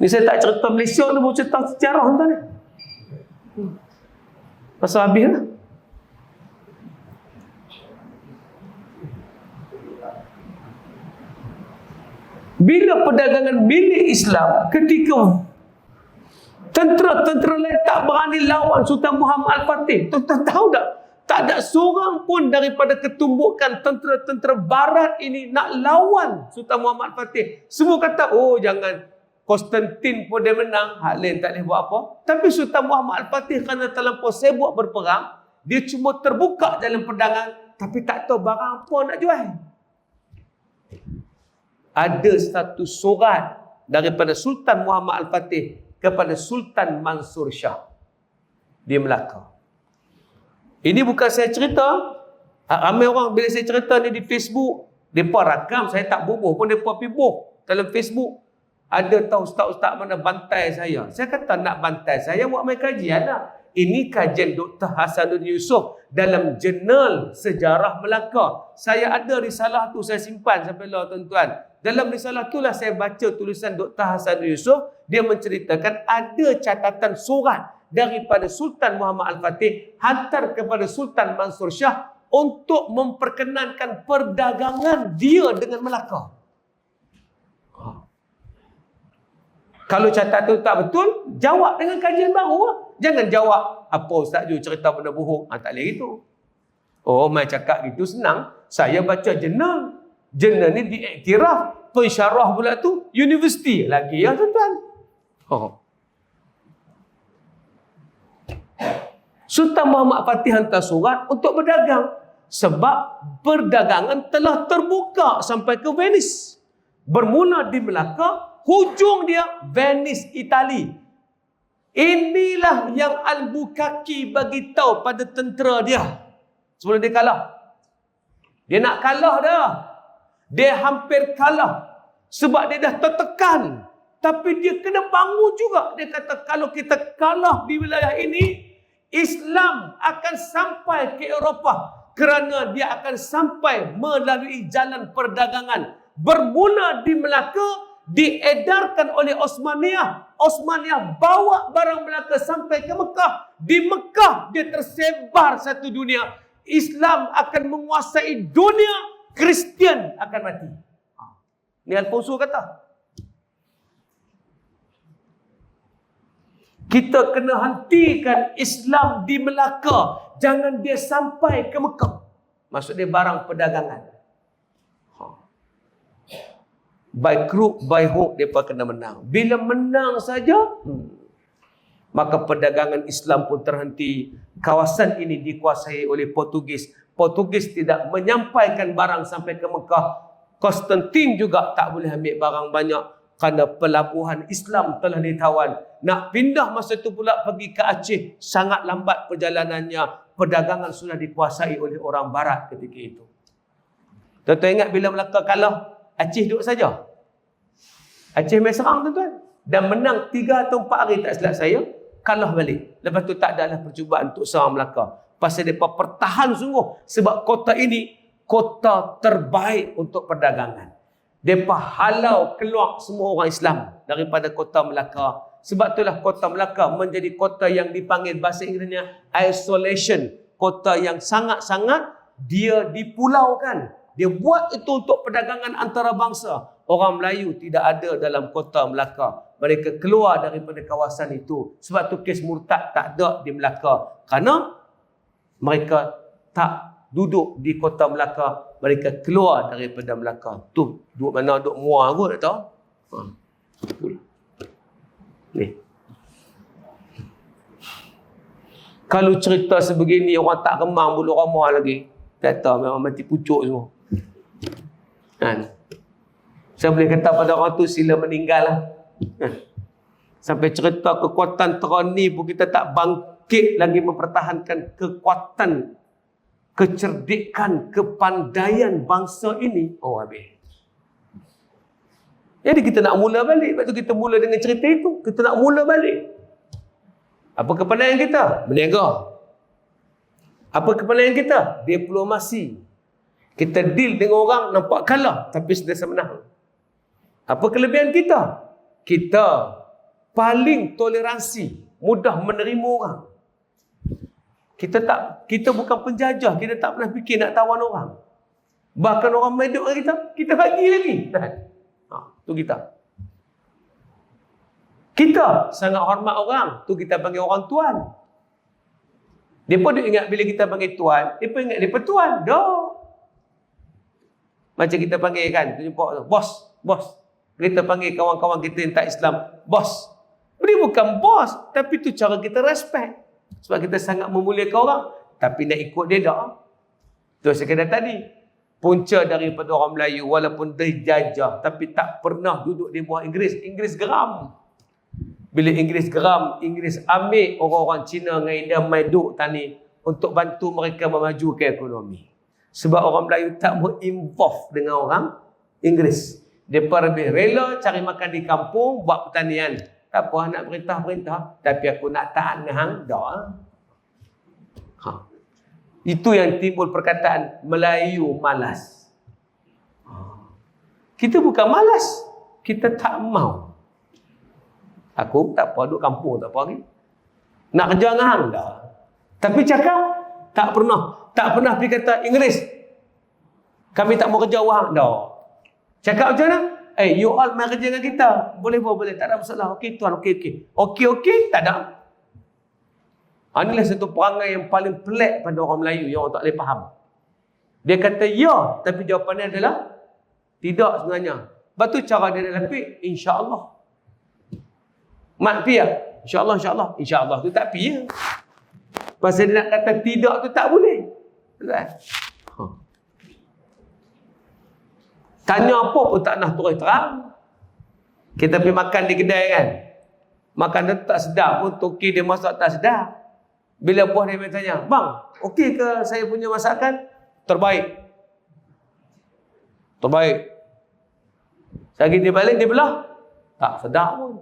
Ni saya tak cerita Malaysia tu, baru cerita sejarah tuan ni. Pasal habis lah. Bila perdagangan milik Islam, ketika tentera-tentera lain tak berani lawan Sultan Muhammad Al-Fatih, tuan-tuan tahu tak? Tak ada seorang pun daripada ketumbukan tentera-tentera barat ini nak lawan Sultan Muhammad Al-Fatih. Semua kata, oh jangan, Konstantin pun dia menang, hak lain tak boleh buat apa. Tapi Sultan Muhammad Al-Fatih kerana terlampau sibuk berperang, dia cuma terbuka dalam perdagangan, tapi tak tahu barang apa nak jual. Ada satu surat daripada Sultan Muhammad Al-Fatih kepada Sultan Mansur Shah di Melaka. Ini bukan saya cerita. Ramai orang bila saya cerita ni di Facebook, mereka rakam, saya tak bubuh pun, mereka pergi buh dalam Facebook. Ada tahu ustaz-ustaz mana bantai saya. Saya kata nak bantai saya, buat main kajian lah. Ini kajian Dr. Hasanuddin Yusof dalam jurnal sejarah Melaka. Saya ada risalah tu, saya simpan sampai lah, tuan-tuan. Dalam risalah itulah saya baca tulisan Dr. Hasanuddin Yusof. Dia menceritakan ada catatan surat daripada Sultan Muhammad Al-Fatih hantar kepada Sultan Mansur Shah untuk memperkenankan perdagangan dia dengan Melaka. Kalau catatan itu tak betul, jawab dengan kajian baru. Jangan jawab, apa Ustaz Ju cerita benda bohong. Tak boleh gitu. Oh, mai cakap gitu senang. Saya baca jurnal. Jurnal ni diiktiraf. Pensyarah pula tu universiti lagi ya, tuan-tuan. Sultan Muhammad Fatih hantar surat untuk berdagang. Sebab perdagangan telah terbuka sampai ke Venice. Bermula di Melaka, hujung dia Venice, Itali. Inilah yang Al-Bukaki bagi tahu pada tentera dia sebelum dia kalah. Dia nak kalah dah. Dia hampir kalah sebab dia dah tertekan. Tapi dia kena bangun juga. Dia kata kalau kita kalah di wilayah ini, Islam akan sampai ke Eropah kerana dia akan sampai melalui jalan perdagangan. Bermula di Melaka, diedarkan oleh Osmaniyah. Osmaniyah bawa barang Melaka sampai ke Mekah. Di Mekah dia tersebar satu dunia. Islam akan menguasai dunia, Kristian akan mati. Ini Al-Fawzu kata. Kita kena hentikan Islam di Melaka. Jangan dia sampai ke Mekah. Maksud dia barang perdagangan. By crook, by hook, mereka kena menang. Bila menang saja, maka perdagangan Islam pun terhenti. Kawasan ini dikuasai oleh Portugis. Portugis tidak menyampaikan barang sampai ke Mekah. Konstantin juga tak boleh ambil barang banyak. kerana pelabuhan Islam telah ditawan. Nak pindah masa itu pula pergi ke Aceh, sangat lambat perjalanannya. Perdagangan sudah dikuasai oleh orang barat ketika itu. Tuan-tuan ingat bila Melaka kalah, Aceh duduk saja. Aceh main serang tuan-tuan. Dan menang 3 atau 4 hari tak silap saya, kalah balik. Lepas tu tak adalah percubaan untuk serang Melaka. Pasal mereka pertahan sungguh. Sebab kota ini, kota terbaik untuk perdagangan. Mereka halau keluar semua orang Islam daripada kota Melaka. Sebab itulah kota Melaka menjadi kota yang dipanggil bahasa Inggerisnya isolation. Kota yang sangat-sangat dia dipulaukan. Dia buat itu untuk perdagangan antarabangsa. Orang Melayu tidak ada dalam kota Melaka. Mereka keluar daripada kawasan itu. Sebab tu kes murtad tak ada di Melaka. Kerana mereka tak duduk di kota Melaka. Mereka keluar daripada Melaka. Tu, duduk mana? Duduk Muar kot, tak tahu? Ni. Kalau cerita sebegini, orang tak remang bulu ramah lagi. Tak tahu, memang mati pucuk semua. Kan? Saya boleh kata pada orang tu, sila meninggal lah. Sampai cerita kekuatan terani pun kita tak bangkit lagi mempertahankan kekuatan, kecerdikan, kepandaian bangsa ini. Oh, habis. Jadi kita nak mula balik. Lepas tu kita mula dengan cerita itu. Kita nak mula balik. Apa kepandaian kita? Berniaga. Apa kepandaian kita? Diplomasi. Kita deal dengan orang nampak kalah tapi sentiasa menang. Apa kelebihan kita? Kita paling toleransi, mudah menerima orang. Kita bukan penjajah, kita tak pernah fikir nak tawan orang. Bahkan orang medok kita bagi lagi. Tu kita. Kita sangat hormat orang, tu kita panggil orang tuan. Dia pun ingat bila kita panggil tuan, dia pun ingat dia tuan. Dah. Macam kita panggil kan, jumpa bos. Kita panggil kawan-kawan kita yang tak Islam, bos. Dia bukan bos, tapi tu cara kita respect. Sebab kita sangat memuliakan orang, tapi nak ikut dia dah. Tu saya kata tadi, punca daripada orang Melayu walaupun dijajah tapi tak pernah duduk di bawah Inggeris. Inggeris geram. Bila Inggeris geram, Inggeris ambil orang-orang Cina dengan India mai duduk tani untuk bantu mereka memajukan ekonomi. Sebab orang Melayu tak mau involve dengan orang Inggeris. Mereka lebih rela cari makan di kampung, buat pertanian. Tak apa, nak perintah, tapi aku nak taat dengan hang, dah. Itu yang timbul perkataan Melayu malas. Kita bukan malas, kita tak mau. Aku tak apa, duduk kampung tak apa lagi. Nak kerja dengan hang, dah. Tapi cakap, tak pernah pergi kata Inggeris, kami tak mau kerja wahang, dah. Cakap macam mana? You all main kerja dengan kita. Boleh, tak ada masalah. Okey tuan, okey, tak ada. Inilah satu perangai yang paling pelik pada orang Melayu yang orang tak boleh faham. Dia kata ya, tapi jawapannya adalah tidak sebenarnya. Lepas tu cara dia dalam pi, insya-Allah. Mak pi ya? Insya-Allah tu tak pi ya. Pasal dia nak kata tidak tu tak boleh. Tanya apa pun tak nak terus terang. Kita pergi makan di kedai kan. Makanan tak sedap pun, toki dia masak tak sedap. Bila bos dia tanya, bang, okey ke saya punya masakan? Terbaik. Lagi dia balik, dia belah. Tak sedap pun.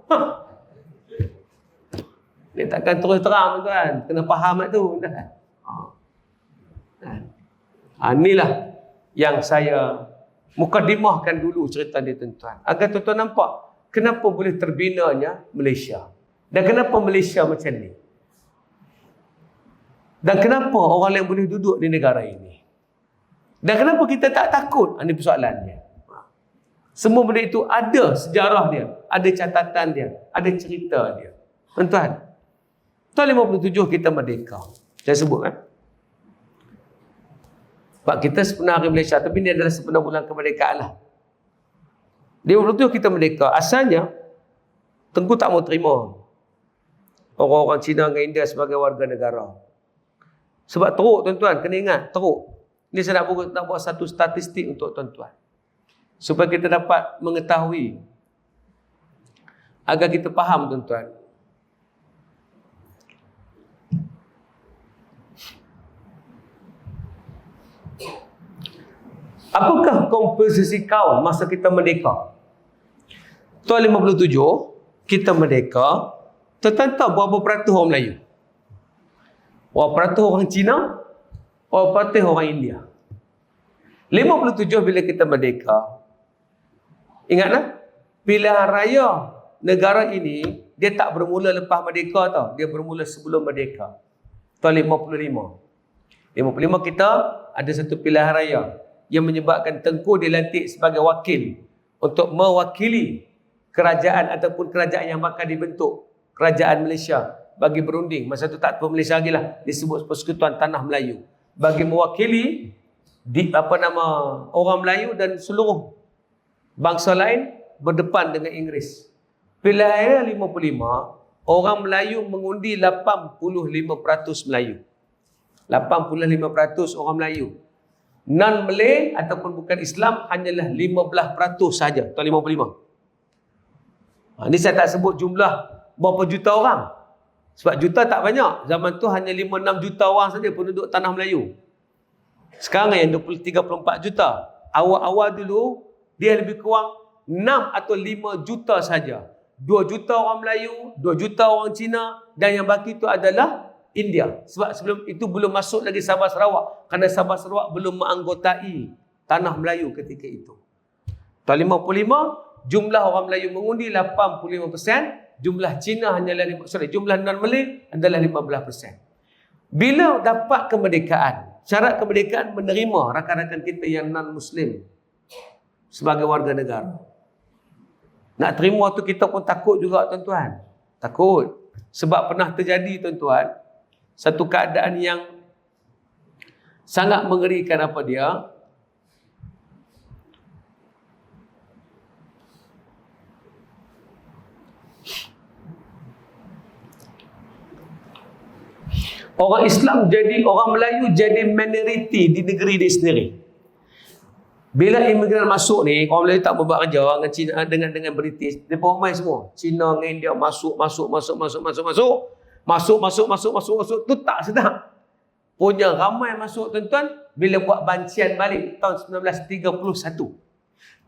Dia takkan terus terang tuan. Kena faham tu. Inilah yang saya mukadimahkan dulu cerita ni tuan-tuan. Agar tuan-tuan nampak kenapa boleh terbinanya Malaysia. Dan kenapa Malaysia macam ni. Dan kenapa orang lain boleh duduk di negara ini. Dan kenapa kita tak takut. Ini persoalannya. Semua benda itu ada sejarah dia. Ada catatan dia. Ada cerita dia. Tuan-tuan. Tahun 57 kita merdeka. Saya sebut kan. Sebab kita sepenuh hari Malaysia, tapi ini adalah sepenuh bulan kemerdekaan lah. Di 57 kita merdeka. Asalnya, Tengku tak mau terima orang-orang Cina dengan India sebagai warga negara. Sebab teruk tuan-tuan, kena ingat, teruk. Ini saya nak buat satu statistik untuk tuan-tuan. Supaya kita dapat mengetahui agar kita faham tuan-tuan. Apakah komposisi kaum masa kita merdeka? Tahun 57 kita merdeka. Tuan-tuan tahu berapa peratus orang Melayu? Berapa peratus orang Cina? Berapa peratus orang India? 57 bila kita merdeka. Ingatlah, pilihan raya negara ini dia tak bermula lepas merdeka tau. Dia bermula sebelum merdeka. Tahun 55. 55 kita ada satu pilihan raya yang menyebabkan Tengku dilantik sebagai wakil untuk mewakili kerajaan ataupun kerajaan yang bakal dibentuk, kerajaan Malaysia, bagi berunding. Masa tu tak tahu Malaysia lagi lah, disebut Persekutuan Tanah Melayu, bagi mewakili orang Melayu dan seluruh bangsa lain berdepan dengan Inggeris. Pilihan raya 55, orang Melayu mengundi 85% Melayu. 85% orang Melayu. Non-Malay ataupun bukan Islam hanyalah 15% saja. Tahun 55. Ini saya tak sebut jumlah berapa juta orang. Sebab juta tak banyak. Zaman tu hanya 5-6 juta orang saja penduduk tanah Melayu. Sekarang yang 34 juta. Awal-awal dulu dia lebih kurang 6 atau 5 juta saja. 2 juta orang Melayu, 2 juta orang Cina, dan yang baki itu adalah India. Sebab sebelum itu belum masuk lagi Sabah Sarawak. Kerana Sabah Sarawak belum menganggotai tanah Melayu ketika itu. Tahun 55, jumlah orang Melayu mengundi 85%. Jumlah Cina hanyalah jumlah non-Malay adalah 15%. Bila dapat kemerdekaan, syarat kemerdekaan menerima rakan-rakan kita yang non-Muslim sebagai warga negara. Nak terima tu kita pun takut juga tuan-tuan. Takut. Sebab pernah terjadi tuan-tuan, satu keadaan yang sangat mengerikan. Apa dia? Orang Islam jadi, orang Melayu jadi minoriti di negeri dia sendiri. Bila imigran masuk ni, orang Melayu tak berbuat kerja dengan Cina, dengan British, mereka ramai semua. Cina dengan India masuk. Tu tak sedap. Punya ramai masuk tuan-tuan bila buat bancian balik tahun 1931.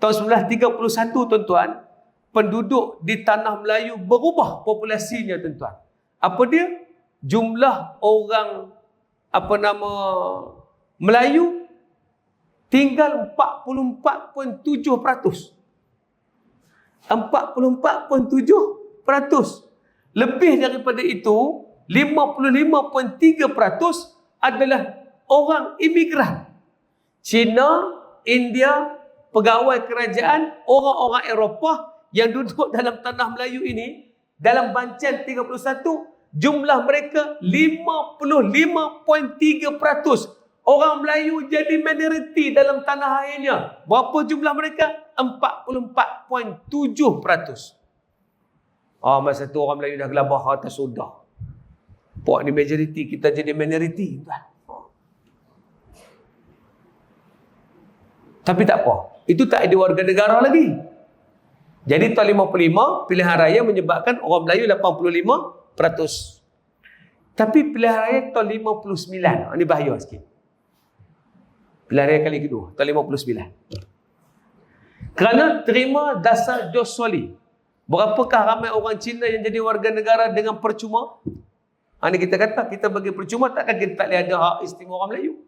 Tahun 1931 tuan-tuan, penduduk di tanah Melayu berubah populasinya tuan-tuan. Apa dia? Jumlah orang Melayu tinggal 44.7%. 44.7%. Lebih daripada itu, 55.3% adalah orang imigran. Cina, India, pegawai kerajaan, orang-orang Eropah yang duduk dalam tanah Melayu ini, dalam bancian 31, jumlah mereka 55.3%. Orang Melayu jadi minoriti dalam tanah airnya. Berapa jumlah mereka? 44.7%. Masa tu orang Melayu dah gelabah atas sudah. Puak ni majoriti, kita jadi minoriti. Tapi tak apa. Itu tak ada warga negara lagi. Jadi tahun 55, pilihan raya menyebabkan orang Melayu 85%. Tapi pilihan raya tahun 59. Ini bahaya sikit. Pilihan raya kali kedua, tahun 59. Kerana terima dasar Jos Soli. Berapakah ramai orang Cina yang jadi warga negara dengan percuma? Ini kita kata, kita bagi percuma, takkan kita tak boleh ada hak istimewa orang Melayu.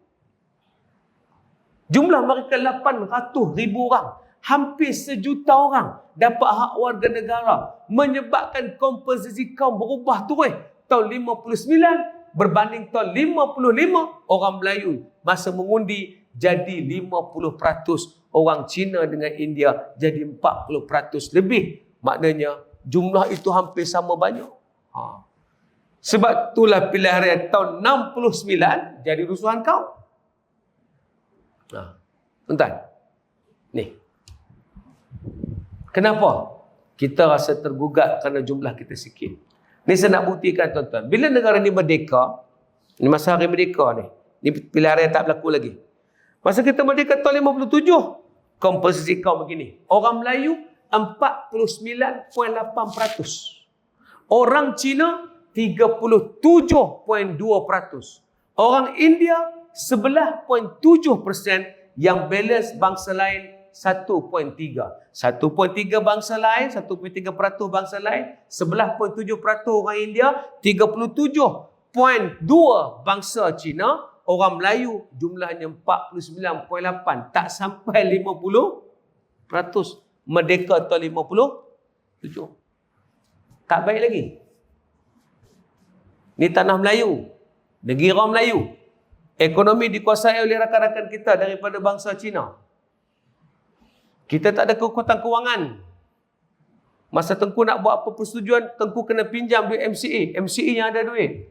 Jumlah mereka 800,000 orang. Hampir 1 juta orang dapat hak warga negara. Menyebabkan komposisi kaum berubah turun. Tahun 59 berbanding tahun 55, orang Melayu masa mengundi jadi 50%. Orang Cina dengan India jadi 40% lebih. Maknanya jumlah itu hampir sama banyak. Sebab itulah pilihan raya tahun 69 jadi rusuhan kaum. Tuan-tuan, ni. Kenapa? Kita rasa tergugat kerana jumlah kita sikit. Ni saya nak buktikan tuan-tuan. Bila negara ni merdeka, ni masa hari merdeka ni pilihan raya tak berlaku lagi. Masa kita merdeka tahun 57, komposisi kaum begini. Orang Melayu 49.8%. Orang Cina 37.2%. Orang India 11.7%. Yang balance bangsa lain 1.3. 1.3 bangsa lain, 1.3% bangsa lain, 11.7% orang India, 37.2 bangsa Cina, orang Melayu jumlahnya 49.8, tak sampai 50%. Merdeka tahun 57. Tak baik lagi. Ni tanah Melayu, negeri orang Melayu. Ekonomi dikuasai oleh rakan-rakan kita daripada bangsa Cina. Kita tak ada kekuatan kewangan. Masa Tengku nak buat apa persetujuan, Tengku kena pinjam duit MCA. MCA yang ada duit.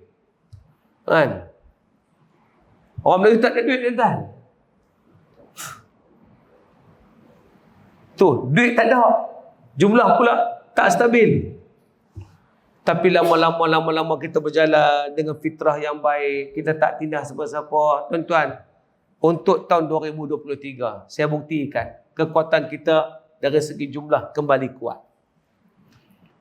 Kan? Orang Melayu tak ada duit, tuan. Tu, duit tak ada. Jumlah pula tak stabil. Tapi lama-lama kita berjalan dengan fitrah yang baik. Kita tak tindas siapa-siapa. Tuan-tuan, untuk tahun 2023, saya buktikan kekuatan kita dari segi jumlah kembali kuat.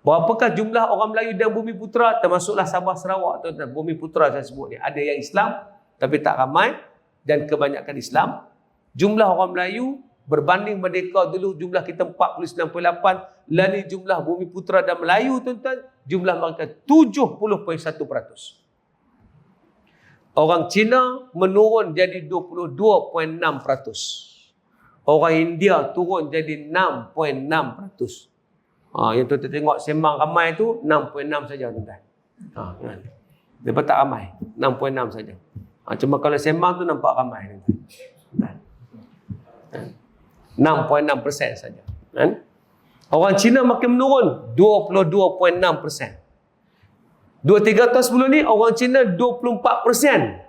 Berapakah jumlah orang Melayu dan Bumi Putera? Termasuklah Sabah Sarawak, tuan-tuan. Bumi Putera saya sebut ni. Ada yang Islam, tapi tak ramai. Dan kebanyakan Islam. Jumlah orang Melayu berbanding Merdeka dulu, jumlah kita 49.8. Lani jumlah Bumi Putera dan Melayu, tuan-tuan, jumlah mereka 70.1%. Orang Cina menurun jadi 22.6%. Orang India turun jadi 6.6%. Yang tuan-tuan tengok Sembang ramai tu 6.6 saja, tuan-tuan. Kan? Dia tak ramai, 6.6 saja. Cuma kalau Sembang tu nampak ramai, tuan-tuan. 6.6% saja. Kan? Orang Cina makin menurun, 22.6%. 2-3 tahun sebelum ni, orang Cina 24%.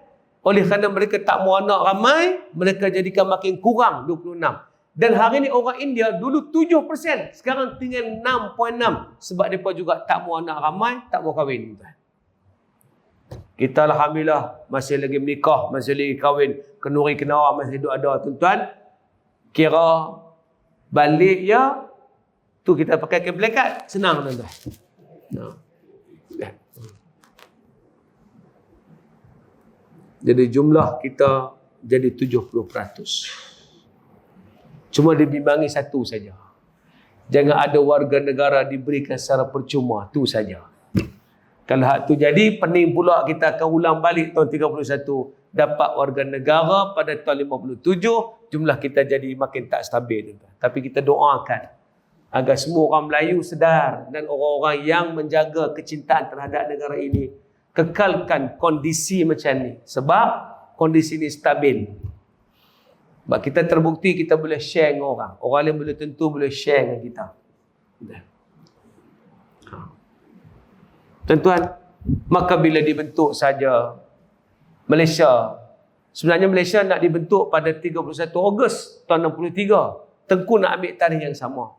Oleh kerana mereka tak mahu anak ramai, mereka jadikan makin kurang, 26%. Dan hari ni orang India dulu 7%, sekarang tinggal 6.6%. Sebab mereka juga tak mahu anak ramai, tak mahu kahwin. Kita alhamdulillah masih lagi menikah, masih lagi kahwin, kenuri kenara masih hidup ada, tuan-tuan. Kira balik ya, tu kita pakai kain pelekat, senang, tuan-tuan. Jadi jumlah kita jadi 70%. Cuma dibimbangi satu saja. Jangan ada warga negara diberikan secara percuma. Tu saja. Kalau hak tu jadi, pening pula kita akan ulang balik tahun 31. Dapat warga negara pada tahun 57. Jumlah kita jadi makin tak stabil. Tapi kita doakan agar semua orang Melayu sedar dan orang-orang yang menjaga kecintaan terhadap negara ini kekalkan kondisi macam ni. Sebab kondisi ni stabil. Sebab kita terbukti kita boleh share dengan orang. Orang lain boleh tentu boleh share dengan kita. Tuan-tuan, maka bila dibentuk saja Malaysia, sebenarnya Malaysia nak dibentuk pada 31 Ogos tahun 63. Tengku nak ambil tarikh yang sama.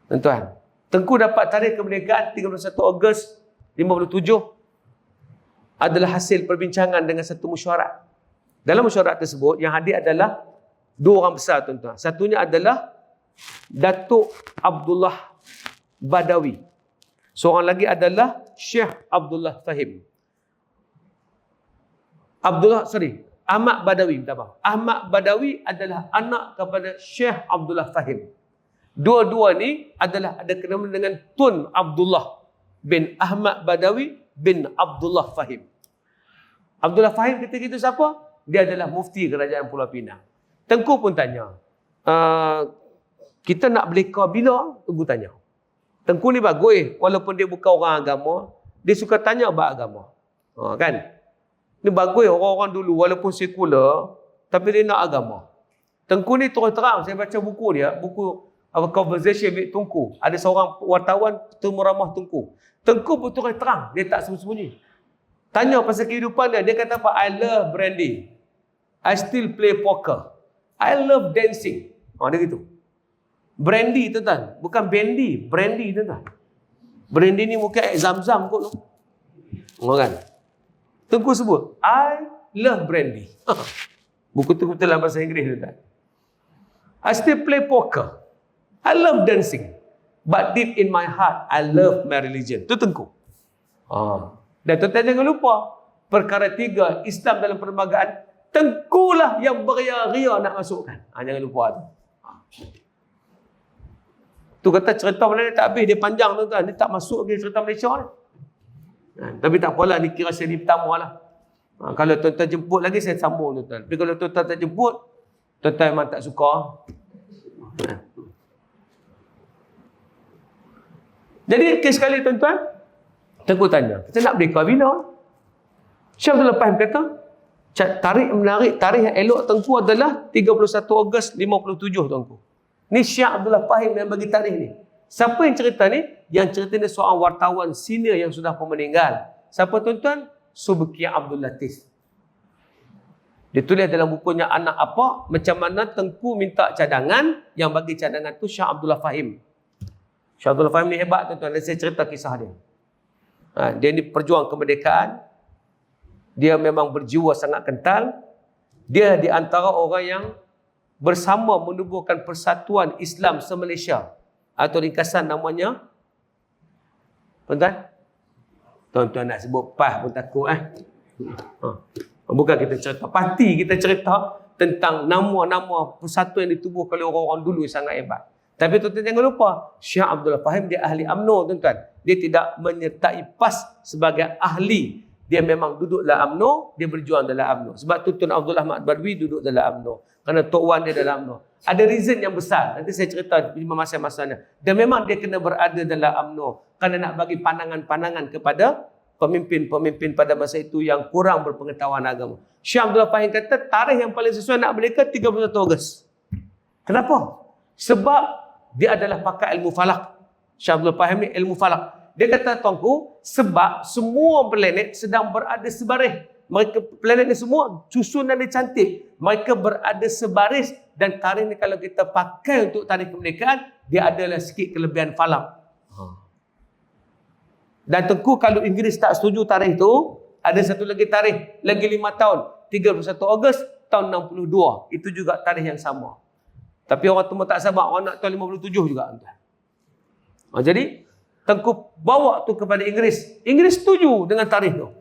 Tuan-tuan, Tengku dapat tarikh kemerdekaan 31 Ogos 57 adalah hasil perbincangan dengan satu mesyuarat. Dalam mesyuarat tersebut yang hadir adalah dua orang besar, tuan-tuan. Satunya adalah Datuk Abdullah Badawi. Seorang lagi adalah Syekh Abdullah Fahim. Ahmad Badawi, minta maaf. Ahmad Badawi adalah anak kepada Syekh Abdullah Fahim. Dua-dua ni adalah ada kenamaan dengan Tun Abdullah bin Ahmad Badawi bin Abdullah Fahim. Abdullah Fahim ketika itu siapa? Dia adalah mufti kerajaan Pulau Pinang. Tengku pun tanya, kita nak beleka bila? Tengku tanya. Tengku ni bagus, walaupun dia bukan orang agama, dia suka tanya bab agama. Kan? Ni bagus orang-orang dulu, walaupun sekular, tapi dia nak agama. Tengku ni terus terang, saya baca buku dia, buku Conversation with Tengku. Ada seorang wartawan, Temu Ramah Tengku. Tengku pun terus terang, dia tak sembunyi-sembunyi. Tanya pasal kehidupan dia, dia kata apa? I love brandy. I still play poker. I love dancing. Dia gitu. Brandy, tuan-tuan. Bukan bandy, brandy, tuan-tuan. Brandy ni mungkin air zam-zam kot tu. Kan? Tengku sebut, I love brandy. Buku tu dalam bahasa Inggeris, tuan-tuan. I still play poker. I love dancing. But deep in my heart, I love my religion. Itu Tengku. Dan tuan-tuan jangan lupa, perkara 3, Islam dalam perlembagaan, Tengkulah yang beria-ria nak masukkan. Jangan lupa tu. Tu kata cerita mana tak habis, dia panjang tuan-tuan. Dia tak masuk lagi cerita Malaysia ni. Tapi tak apalah, ni kira seri pertama lah. Kalau tuan-tuan jemput lagi, saya sambung tuan-tuan. Tapi kalau tuan-tuan tak jemput, tuan-tuan memang tak suka. Jadi kes sekali tuan-tuan, Tengku tanya, kita nak berdeka bila? Syekh Abdul Fahim kata, tarikh yang elok Tengku adalah 31 Ogos 57 Tengku. Ni Syekh Abdul Fahim yang bagi tarikh ni. Siapa yang cerita ni? Yang cerita ni seorang wartawan senior yang sudah pun meninggal. Siapa tuan-tuan? Subki Abdul Latif. Dia tulis dalam bukunya Anak Apa, macam mana Tengku minta cadangan, yang bagi cadangan tu Syekh Abdul Fahim. Syekh Abdul Fahim ni hebat tuan-tuan. Dan saya cerita kisah dia. Dia ni perjuang kemerdekaan. Dia memang berjiwa sangat kental. Dia di antara orang yang bersama menubuhkan Persatuan Islam se-Malaysia. Atau ringkasan namanya, tuan-tuan? Tuan-tuan nak sebut PAS pun takut Bukan kita cerita parti, kita cerita tentang nama-nama persatuan yang ditubuhkan oleh orang-orang dulu yang sangat hebat. Tapi tuan-tuan jangan lupa, Syekh Abdul Fahim dia ahli UMNO tuan-tuan. Dia tidak menyertai PAS sebagai ahli. Dia memang duduk dalam UMNO, dia berjuang dalam UMNO. Sebab tu Tun Abdul Ahmad Badwi duduk dalam UMNO. Kerana Tok Wan dia dalam UMNO. Ada reason yang besar. Nanti saya cerita di masa-masanya. Dan memang dia kena berada dalam UMNO. Kerana nak bagi pandangan-pandangan kepada pemimpin-pemimpin pada masa itu yang kurang berpengetahuan agama. Syekh Abdul Fahim kata, tarikh yang paling sesuai nak merdeka 31 Ogos. Kenapa? Sebab dia adalah pakar ilmu falak. Syekh Abdul Fahim ni ilmu falak. Dia kata, tuanku, sebab semua planet sedang berada sebaris. Planet ni semua susunan dia cantik. Mereka berada sebaris. Dan tarikh ni kalau kita pakai untuk tarikh kemerdekaan, dia adalah sikit kelebihan falak. Dan Tengku kalau Inggeris tak setuju tarikh tu, ada satu lagi tarikh, lagi 5 tahun. 31 Ogos tahun 62. Itu juga tarikh yang sama. Tapi orang tua tak sabar, orang nak tahun 57 juga. Jadi, Tengku bawa tu kepada Inggeris. Inggeris setuju dengan tarikh tu.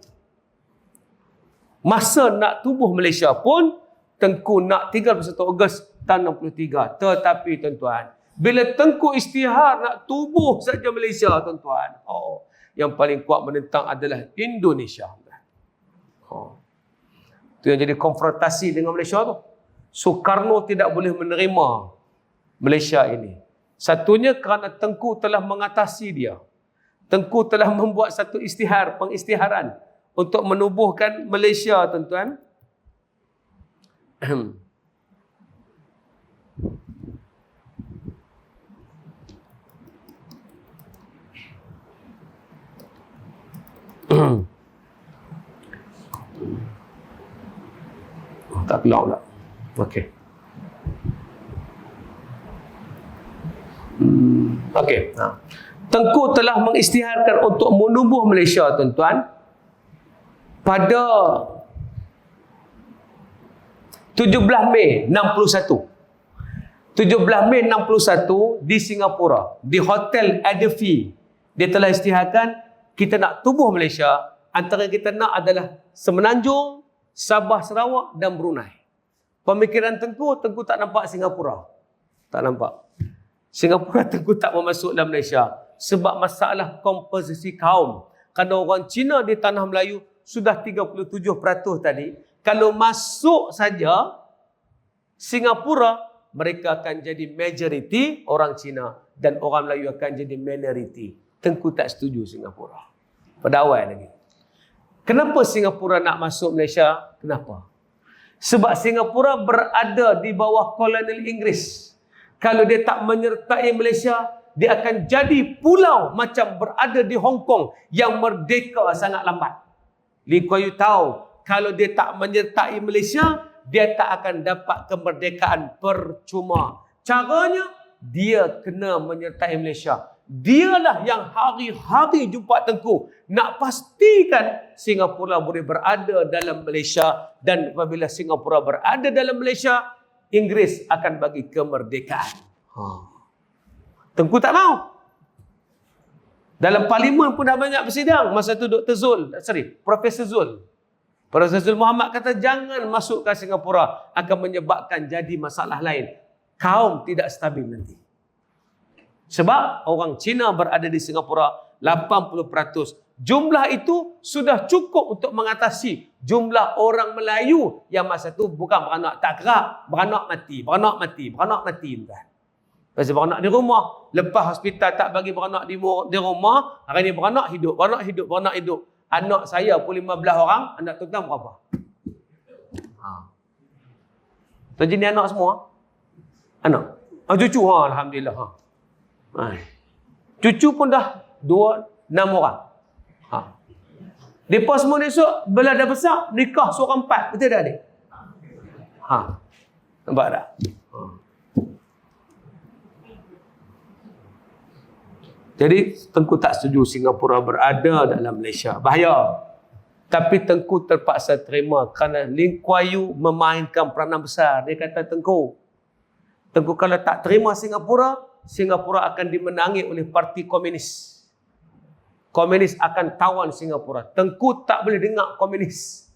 Masa nak tubuh Malaysia pun, Tengku nak 31 Ogos tahun 63. Tetapi tuan-tuan, bila Tengku isytihar nak tubuh saja Malaysia tuan-tuan, yang paling kuat menentang adalah Indonesia. Itu yang jadi konfrontasi dengan Malaysia tu. Soekarno tidak boleh menerima Malaysia ini. Satunya kerana Tengku telah mengatasi dia. Tengku telah membuat satu pengisytiharan untuk menubuhkan Malaysia, tuan-tuan. Tak keluar pula. Okey. Okey. Tengku telah mengisytiharkan untuk menubuh Malaysia, tuan-tuan, pada 17 Mei 61. 17 Mei 61 di Singapura, di Hotel Adelphi. Dia telah isytiharkan, kita nak tubuh Malaysia, antara kita nak adalah Semenanjung, Sabah, Sarawak dan Brunei. Pemikiran Tengku tak nampak Singapura. Tak nampak. Singapura Tengku tak mau masuk dalam Malaysia. Sebab masalah komposisi kaum. Kerana orang Cina di tanah Melayu sudah 37% tadi. Kalau masuk saja Singapura, mereka akan jadi majoriti orang Cina. Dan orang Melayu akan jadi minoriti. Tengku tak setuju Singapura. Pada awal lagi. Kenapa Singapura nak masuk Malaysia? Kenapa? Sebab Singapura berada di bawah kolonial Inggeris. Kalau dia tak menyertai Malaysia, dia akan jadi pulau macam berada di Hong Kong yang merdeka sangat lambat. Lee Kuan Yew tahu, kalau dia tak menyertai Malaysia, dia tak akan dapat kemerdekaan percuma. Caranya, dia kena menyertai Malaysia. Dialah yang hari-hari jumpa Tengku nak pastikan Singapura boleh berada dalam Malaysia, dan apabila Singapura berada dalam Malaysia, Inggeris akan bagi kemerdekaan. Tengku tak mau. Dalam parlimen pun dah banyak bersidang. Masa tu Profesor Zul. Profesor Zul Muhammad kata jangan masuk ke Singapura, akan menyebabkan jadi masalah lain. Kaum tidak stabil nanti. Sebab orang Cina berada di Singapura 80%. Jumlah itu sudah cukup untuk mengatasi jumlah orang Melayu yang masa tu bukan beranak tak kerak, beranak mati. Pasal beranak di rumah, lepas hospital tak bagi beranak di rumah, hari ni beranak hidup. Anak saya pun 15 orang, anak tuan berapa? Tu jenis anak semua. Anak. Cucu, alhamdulillah. Cucu pun dah 6 orang. Mereka semua esok, bila dah besar, nikah seorang 4. Betul tak, adik? Nampak tak? Jadi, Tengku tak setuju Singapura berada dalam Malaysia. Bahaya. Tapi Tengku terpaksa terima kerana Lee Kuan Yew memainkan peranan besar. Dia kata, Tengku kalau tak terima Singapura akan dimenangi oleh parti komunis. Komunis akan tawan Singapura. Tengku tak boleh dengar komunis.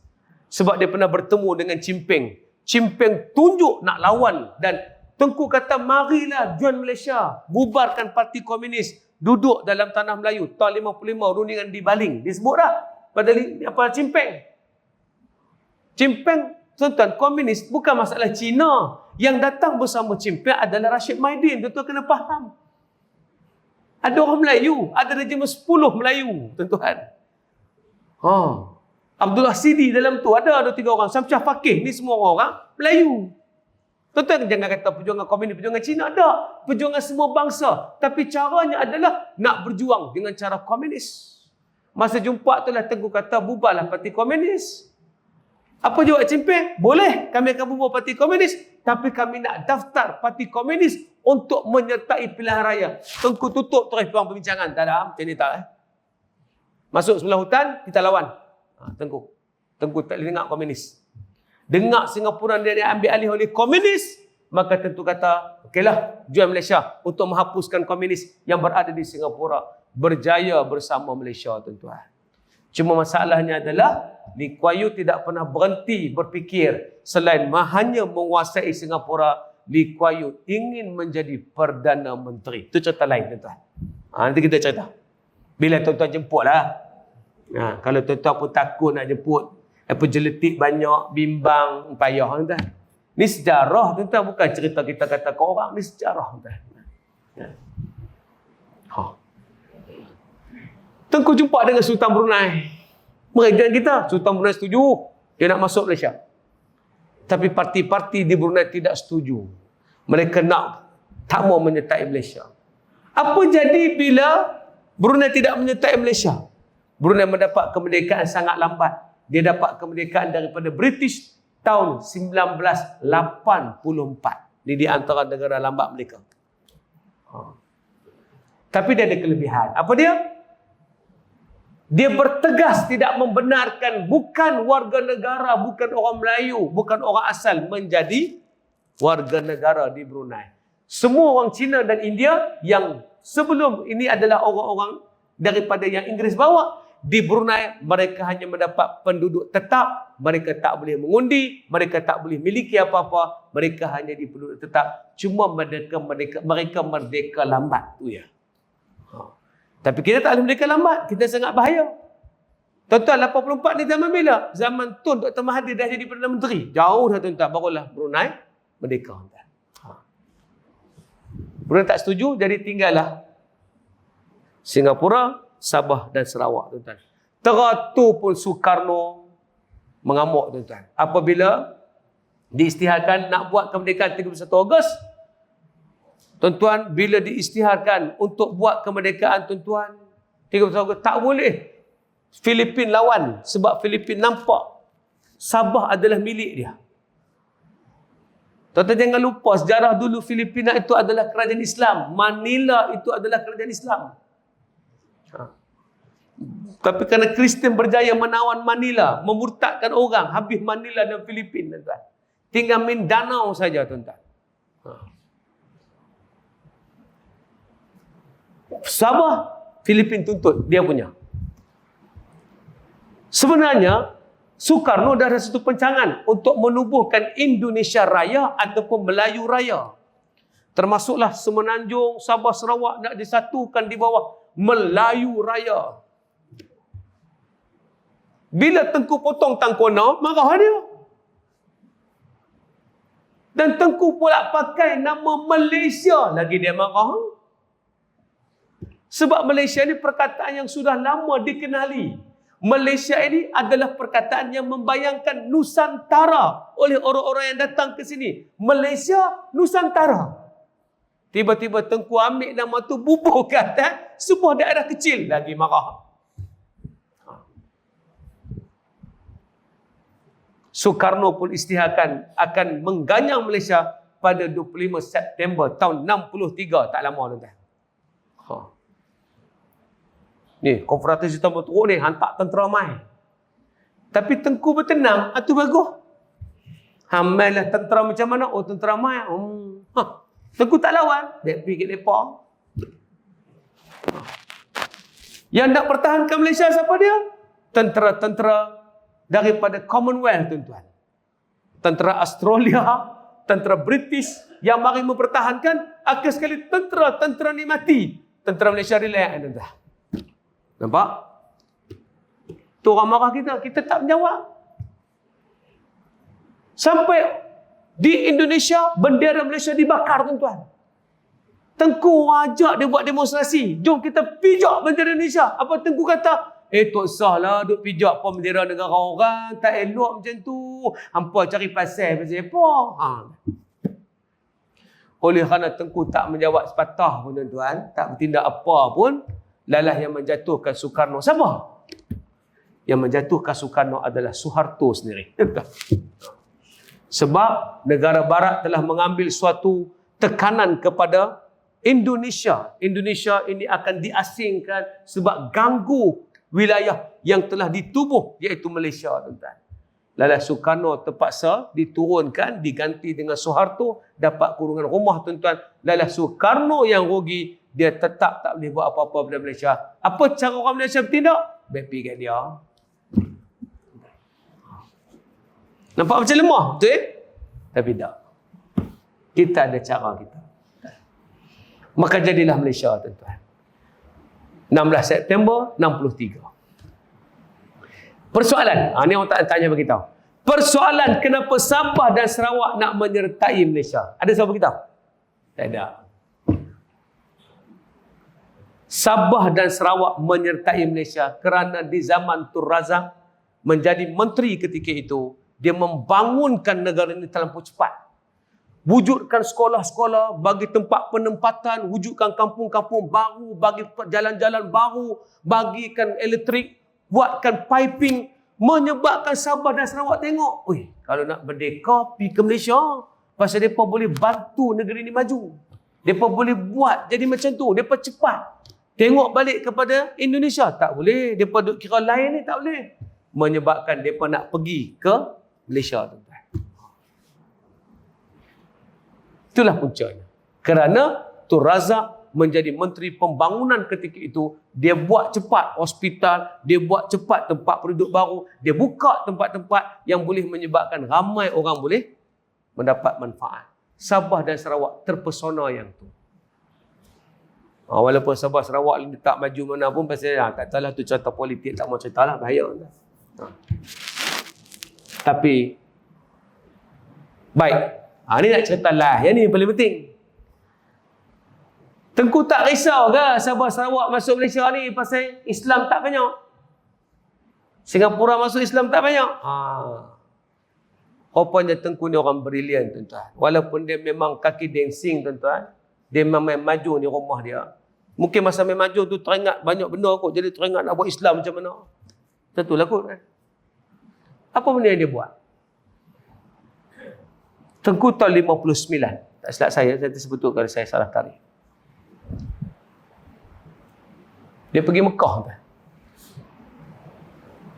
Sebab dia pernah bertemu dengan Chimping. Chimping tunjuk nak lawan. Dan Tengku kata, marilah join Malaysia. Bubarkan parti komunis. Duduk dalam tanah Melayu. Tahun 55, rundingan di Baling. Disebut dah. Pada Chimping. Chimping, tuan-tuan, komunis bukan masalah Cina. Yang datang bersama Chimping adalah Rashid Maidin. Tuan-tuan kena faham. Ada orang Melayu. Ada rejim 10 Melayu. Tuan-tuan. Abdullah Sidi dalam tu. Ada 2-3 orang. Syamsyah Fakih. Ni semua orang Melayu. Tuan-tuan jangan kata perjuangan komunis, perjuangan Cina. Ada. Perjuangan semua bangsa. Tapi caranya adalah nak berjuang dengan cara komunis. Masa jumpa itulah Tengku kata bubarlah parti komunis. Apa jawab Chimping? Boleh. Kami akan bubar parti komunis. Tapi kami nak daftar parti komunis untuk menyertai pilihan raya. Tengku tutup terus perbincangan. Tak ada. Macam ni tak. Masuk sebelah hutan, kita lawan. Tengku tak boleh dengar komunis. Dengar Singapura dia diambil alih oleh komunis, maka Tengku kata, okeylah, join Malaysia untuk menghapuskan komunis yang berada di Singapura. Berjaya bersama Malaysia, tuan-tuan. Cuma masalahnya adalah Lee Kuan Yew tidak pernah berhenti berfikir selain hanya menguasai Singapura. Lee Kuan Yew ingin menjadi Perdana Menteri. Itu cerita lain, tuan-tuan. Nanti kita cerita. Bila tuan-tuan jemput lah. Kalau tuan-tuan pun takut nak jemput, jeletik banyak, bimbang, payah, tuan-tuan. Ni sejarah, tuan-tuan. Bukan cerita kita kata ke orang. Ni sejarah, tuan-tuan. Tengku jumpa dengan Sultan Brunei. Mereka kita, Sultan Brunei setuju. Dia nak masuk Malaysia. Tapi parti-parti di Brunei tidak setuju. Mereka tak mau menyertai Malaysia. Apa jadi bila Brunei tidak menyertai Malaysia? Brunei mendapat kemerdekaan sangat lambat. Dia dapat kemerdekaan daripada British tahun 1984. Ini di antara negara lambat mereka. Tapi dia ada kelebihan. Apa dia? Dia bertegas tidak membenarkan bukan warga negara, bukan orang Melayu, bukan orang asal menjadi warga negara di Brunei. Semua orang Cina dan India yang sebelum ini adalah orang-orang daripada yang Inggeris bawa. Di Brunei, mereka hanya mendapat penduduk tetap. Mereka tak boleh mengundi. Mereka tak boleh miliki apa-apa. Mereka hanya di penduduk tetap. Cuma mereka merdeka lambat. Tu ya. Tapi kita tak boleh merdeka lambat. Kita sangat bahaya. Tuan-tuan, 84 ni zaman bila? Zaman Tun Dr. Mahathir dah jadi Perdana Menteri. Jauh dah, tuan-tuan. Barulah Brunei merdeka. Brunei tak setuju, jadi tinggallah Singapura, Sabah dan Sarawak, tuan-tuan. Teratur pun Soekarno mengamuk, tuan-tuan. Apabila diisytiharkan nak buat kemerdekaan 31 Ogos, tuan-tuan, bila diisytiharkan untuk buat kemerdekaan, tuan-tuan, 31 Ogos, tak boleh Filipin lawan. Sebab Filipin nampak Sabah adalah milik dia. Tuan-tuan jangan lupa, sejarah dulu Filipina itu adalah kerajaan Islam. Manila itu adalah kerajaan Islam. Tapi kerana Kristian berjaya menawan Manila, memurtadkan orang, habis Manila dan Filipin, tuan-tuan. Tinggal Mindanao saja, tuan-tuan. Sabah, Filipin tuntut dia punya. Sebenarnya Soekarno dah ada satu pencangan untuk menubuhkan Indonesia Raya ataupun Melayu Raya. Termasuklah Semenanjung, Sabah, Sarawak nak disatukan di bawah Melayu Raya. Bila Tengku potong tangkona, marah dia. Dan Tengku pula pakai nama Malaysia, lagi dia marah. Sebab Malaysia ni perkataan yang sudah lama dikenali. Malaysia ini adalah perkataan yang membayangkan Nusantara oleh orang-orang yang datang ke sini. Malaysia, Nusantara. Tiba-tiba Tengku ambil nama tu bubuh ke atas sebuah daerah kecil, lagi marah. Soekarno pun isytiharkan akan mengganyang Malaysia pada 25 September tahun 63, tak lama tuan-tuan. Ni, Konfederasi Timur Teruk ni hantar tentera mai. Tapi Tengku bertenang, itu bagus. Hamailah tentera macam mana? Oh, tentera mai. Tengku tak lawan. Dia pergi ke mereka. Yang nak pertahankan Malaysia siapa dia? Tentera-tentera daripada Commonwealth, tuan-tuan. Tentera Australia, tentera British yang mari mempertahankan, akhir sekali tentera ni mati. Tentera Malaysia relax, tuan-tuan. Nampak? Tu orang marah kita tak menjawab. Sampai di Indonesia, bendera Malaysia dibakar, tuan-tuan. Tengku ajak dia buat demonstrasi. Jom kita pijak bendera Indonesia. Apa Tengku kata? Tak sahlah duk pijak pun bendera negara orang. Tak elok macam tu. Hampa cari pasal apa? Oleh kerana Tengku tak menjawab sepatah pun, tuan-tuan, tak bertindak apa pun, lalah yang menjatuhkan Soekarno. Siapa? Yang menjatuhkan Soekarno adalah Suharto sendiri. Sebab negara barat telah mengambil suatu tekanan kepada Indonesia. Indonesia ini akan diasingkan sebab ganggu wilayah yang telah ditubuh, iaitu Malaysia, tuan-tuan. Lalah Soekarno terpaksa diturunkan, diganti dengan Suharto, dapat kurungan rumah, tuan-tuan. Lalah Soekarno yang rugi, dia tetap tak boleh buat apa-apa pada Malaysia. Apa cara orang Malaysia bertindak? Baik pergi kat dia. Nampak macam lemah, betul? Tapi tak. Kita ada cara kita. Maka jadilah Malaysia, tuan-tuan. 16 September 63. Persoalan, ni orang tak tanya bagi tahu. Persoalan kenapa Sabah dan Sarawak nak menyertai Malaysia? Ada siapa beritahu? Tak ada. Sabah dan Sarawak menyertai Malaysia kerana di zaman Tun Razak menjadi menteri ketika itu, dia membangunkan negara ini terlampau cepat. Wujudkan sekolah-sekolah, bagi tempat penempatan, wujudkan kampung-kampung baru, bagi jalan-jalan baru, bagikan elektrik, buatkan piping, menyebabkan Sabah dan Sarawak tengok, kalau nak berdeka, pergi ke Malaysia, pasal mereka boleh bantu negeri ini maju. Mereka boleh buat jadi macam tu, mereka cepat. Tengok balik kepada Indonesia, tak boleh. Mereka duk kira lain ni, tak boleh. Menyebabkan mereka nak pergi ke Malaysia, tuan-tuan. Itulah puncanya. Kerana Tun Razak menjadi menteri pembangunan ketika itu, dia buat cepat hospital, dia buat cepat tempat penduduk baru, dia buka tempat-tempat yang boleh menyebabkan ramai orang boleh mendapat manfaat. Sabah dan Sarawak terpesona yang tu. Walaupun Sabah Sarawak ni tak maju mana pun, pasal tak tahulah tu cerita politik, tak mau cerita lah, bahaya. Tapi baik, ni nak cerita lah, yang ni paling penting. Tengku tak risau ke Sabah Sarawak masuk Malaysia ni pasal Islam tak banyak? Singapura masuk Islam tak banyak? Rupanya Tengku ni orang brilian, tuan-tuan. Walaupun dia memang kaki dancing, tuan-tuan, dia memang maju di rumah dia. Mungkin masa main maju tu teringat banyak benda kot, jadi teringat nak buat Islam macam mana. Tentulah kot, kan? Apa benda yang dia buat? Tengku tahun 59. Tak silap saya tersebut kalau saya salah tarikh. Dia pergi Mekah, kan?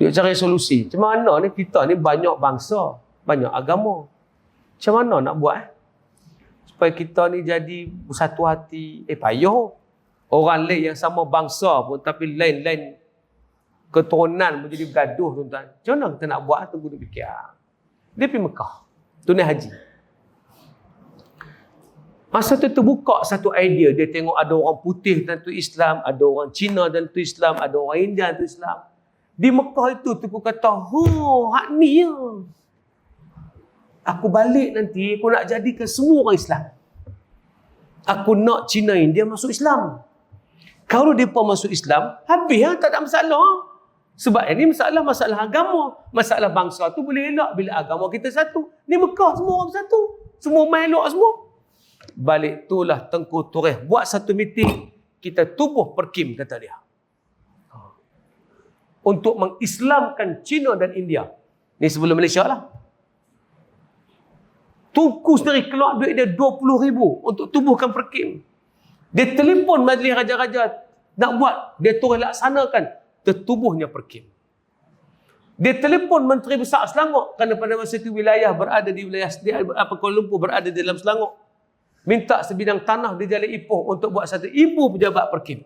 Dia cari solusi. Macam mana ni kita ni banyak bangsa, banyak agama. Macam mana nak buat? Supaya kita ni jadi bersatu hati. Payah. Orang lain yang sama bangsa pun tapi lain-lain keturunan menjadi bergaduh, tuan-tuan. Macam mana kita nak buat? Tunggu dia fikir. Dia pergi Mekah. Tunai haji. Masa tu terbuka satu idea. Dia tengok ada orang putih tentu Islam, ada orang Cina tentu Islam, ada orang India tentu Islam. Di Mekah itu Tunku kata, hak ni ya. Aku balik nanti, aku nak jadikan semua orang Islam. Aku nak Cina India masuk Islam. Kalau mereka masuk Islam, habis ya, tak ada masalah. Sebab ini masalah agama. Masalah bangsa tu boleh elak bila agama kita satu. Ni Mekah semua orang satu. Semua main elok semua. Balik itulah Tengku Toreh buat satu meeting. Kita tubuh perkim, kata dia. Untuk mengislamkan Cina dan India. Ni sebelum Malaysia lah. Tunku sendiri keluar duit dia 20,000 untuk tubuhkan perkim. Dia telefon majlis raja-raja nak buat, dia terus laksanakan tertubuhnya perkim. Dia telefon Menteri Besar Selangor kerana pada masa itu wilayah berada di wilayah Kuala Lumpur berada di dalam Selangor. Minta sebidang tanah di Jalan Ipoh untuk buat satu ibu pejabat perkim.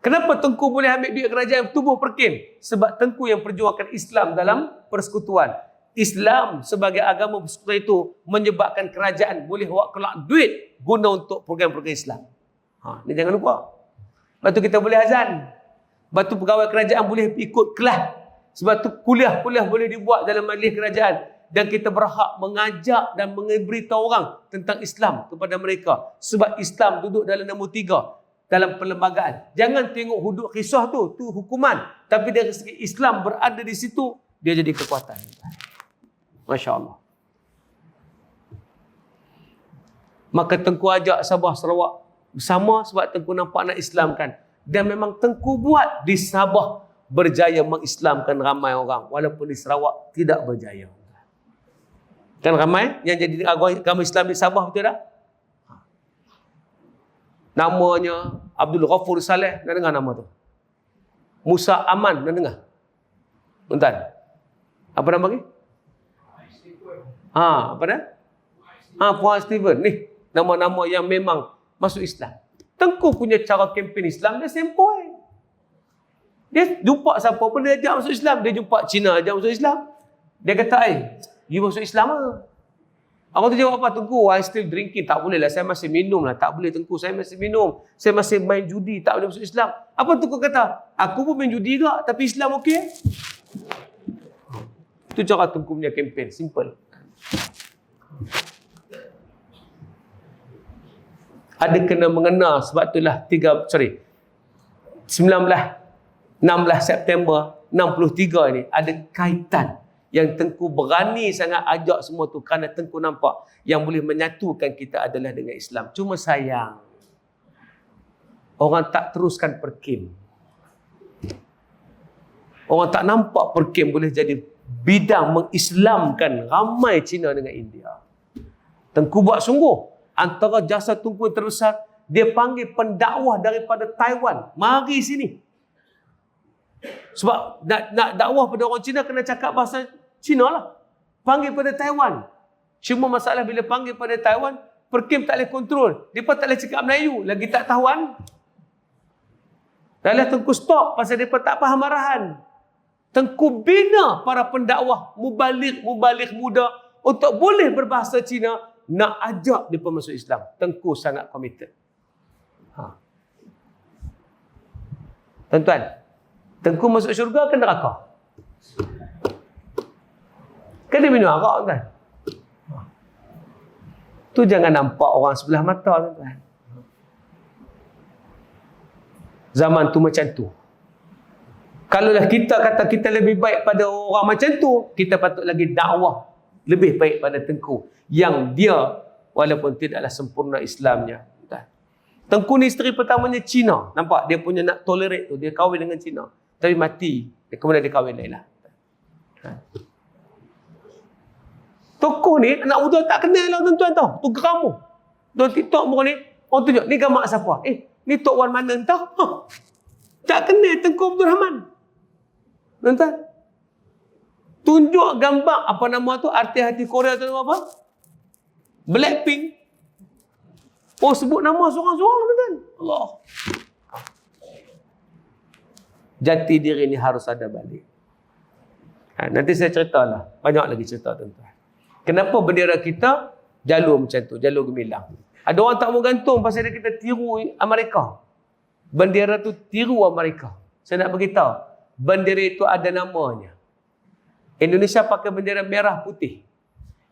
Kenapa Tengku boleh ambil duit kerajaan tubuh perkim? Sebab Tengku yang perjuangkan Islam dalam persekutuan. Islam sebagai agama persekutuan itu menyebabkan kerajaan boleh buat kelak duit guna untuk program-program Islam. Ni jangan lupa. Lepas tu kita boleh azan. Lepas tu pegawai kerajaan boleh ikut kelas. Sebab tu kuliah-kuliah boleh dibuat dalam majlis kerajaan. Dan kita berhak mengajak dan memberitahu orang tentang Islam kepada mereka. Sebab Islam duduk dalam nombor 3 dalam perlembagaan. Jangan tengok hudud kisah tu hukuman. Tapi dari segi Islam berada di situ, dia jadi kekuatan. Masya Allah. Maka Tengku ajak Sabah Sarawak bersama sebab Tengku nampak nak Islamkan. Dan memang Tengku buat di Sabah berjaya mengislamkan ramai orang. Walaupun di Sarawak tidak berjaya. Kan ramai yang jadi agama Islam di Sabah, betul tak? Namanya Abdul Ghafur Saleh, nak dengar nama tu? Musa Aman, nak dengar? Bentar. Apa nama lagi? Apa dah? Puan Steven. Ni nama-nama yang memang masuk Islam. Tengku punya cara kempen Islam dia sempoi. Dia jumpa siapa pun dia ajak masuk Islam. Dia jumpa Cina ajak masuk Islam. Dia kata, you masuk Islam lah. Aku tu jawab apa? Tengku, I still drinking. Tak boleh lah. Saya masih minum lah. Tak boleh Tengku. Saya masih minum. Saya masih main judi. Tak boleh masuk Islam. Apa Tengku kata? Aku pun main judi juga. Tapi Islam okey. Itu cara Tengku punya kempen. Simple. Ada kena mengena sebab itulah 16 September 63 ni ada kaitan yang Tengku berani sangat ajak semua tu kerana Tengku nampak yang boleh menyatukan kita adalah dengan Islam. Cuma sayang orang tak teruskan perkim. Orang tak nampak perkim boleh jadi bidang mengislamkan ramai Cina dengan India. Tengku buat sungguh. Antara jasa Tengku yang terbesar, dia panggil pendakwah daripada Taiwan. Mari sini. Sebab nak dakwah pada orang Cina kena cakap bahasa Cina lah. Panggil pada Taiwan. Cuma masalah bila panggil pada Taiwan, perkim tak boleh kontrol. Mereka tak boleh cakap Melayu. Lagi tak tahuan. Lalu Tengku stop pasal mereka tak faham arahan. Tengku bina para pendakwah mubalik muda untuk boleh berbahasa Cina, nak ajak mereka masuk Islam. Tengku sangat committed. Tuan-tuan, Tengku masuk syurga ke neraka? Kan dia minum arak, tuan. Tu jangan nampak orang sebelah mata, tuan-tuan. Zaman tu macam tu. Kalaulah kita kata kita lebih baik pada orang macam tu, kita patut lagi dakwah lebih baik pada Tengku. Yang dia, walaupun tidaklah sempurna Islamnya. Tengku ni isteri pertamanya Cina. Nampak? Dia punya nak tolerate tu. Dia kahwin dengan Cina. Tapi mati. Kemudian dia kahwin lain lah. Tokoh ni, anak muda tak kenal lah tuan-tuan tau. Tu geramu. Tuan TikTok muka ni, orang tunjuk, ni gambar siapa? Ni Tok Wan mana entah? Tak kenal Tengku Abdul Rahman. Tuan-tuan. Tunjuk gambar, apa nama tu? Artis-artis Korea tu nama apa? Blackpink. Oh, sebut nama seorang-seorang, tuan. Allah. Jati diri ni harus ada balik. Nanti saya ceritalah. Banyak lagi cerita, tuan-tuan. Kenapa bendera kita jalur macam tu, jalur gemilang. Ada orang tak mau gantung pasal dia kita tiru Amerika. Bendera tu tiru Amerika. Saya nak beritahu, bendera itu ada namanya. Indonesia pakai bendera merah putih.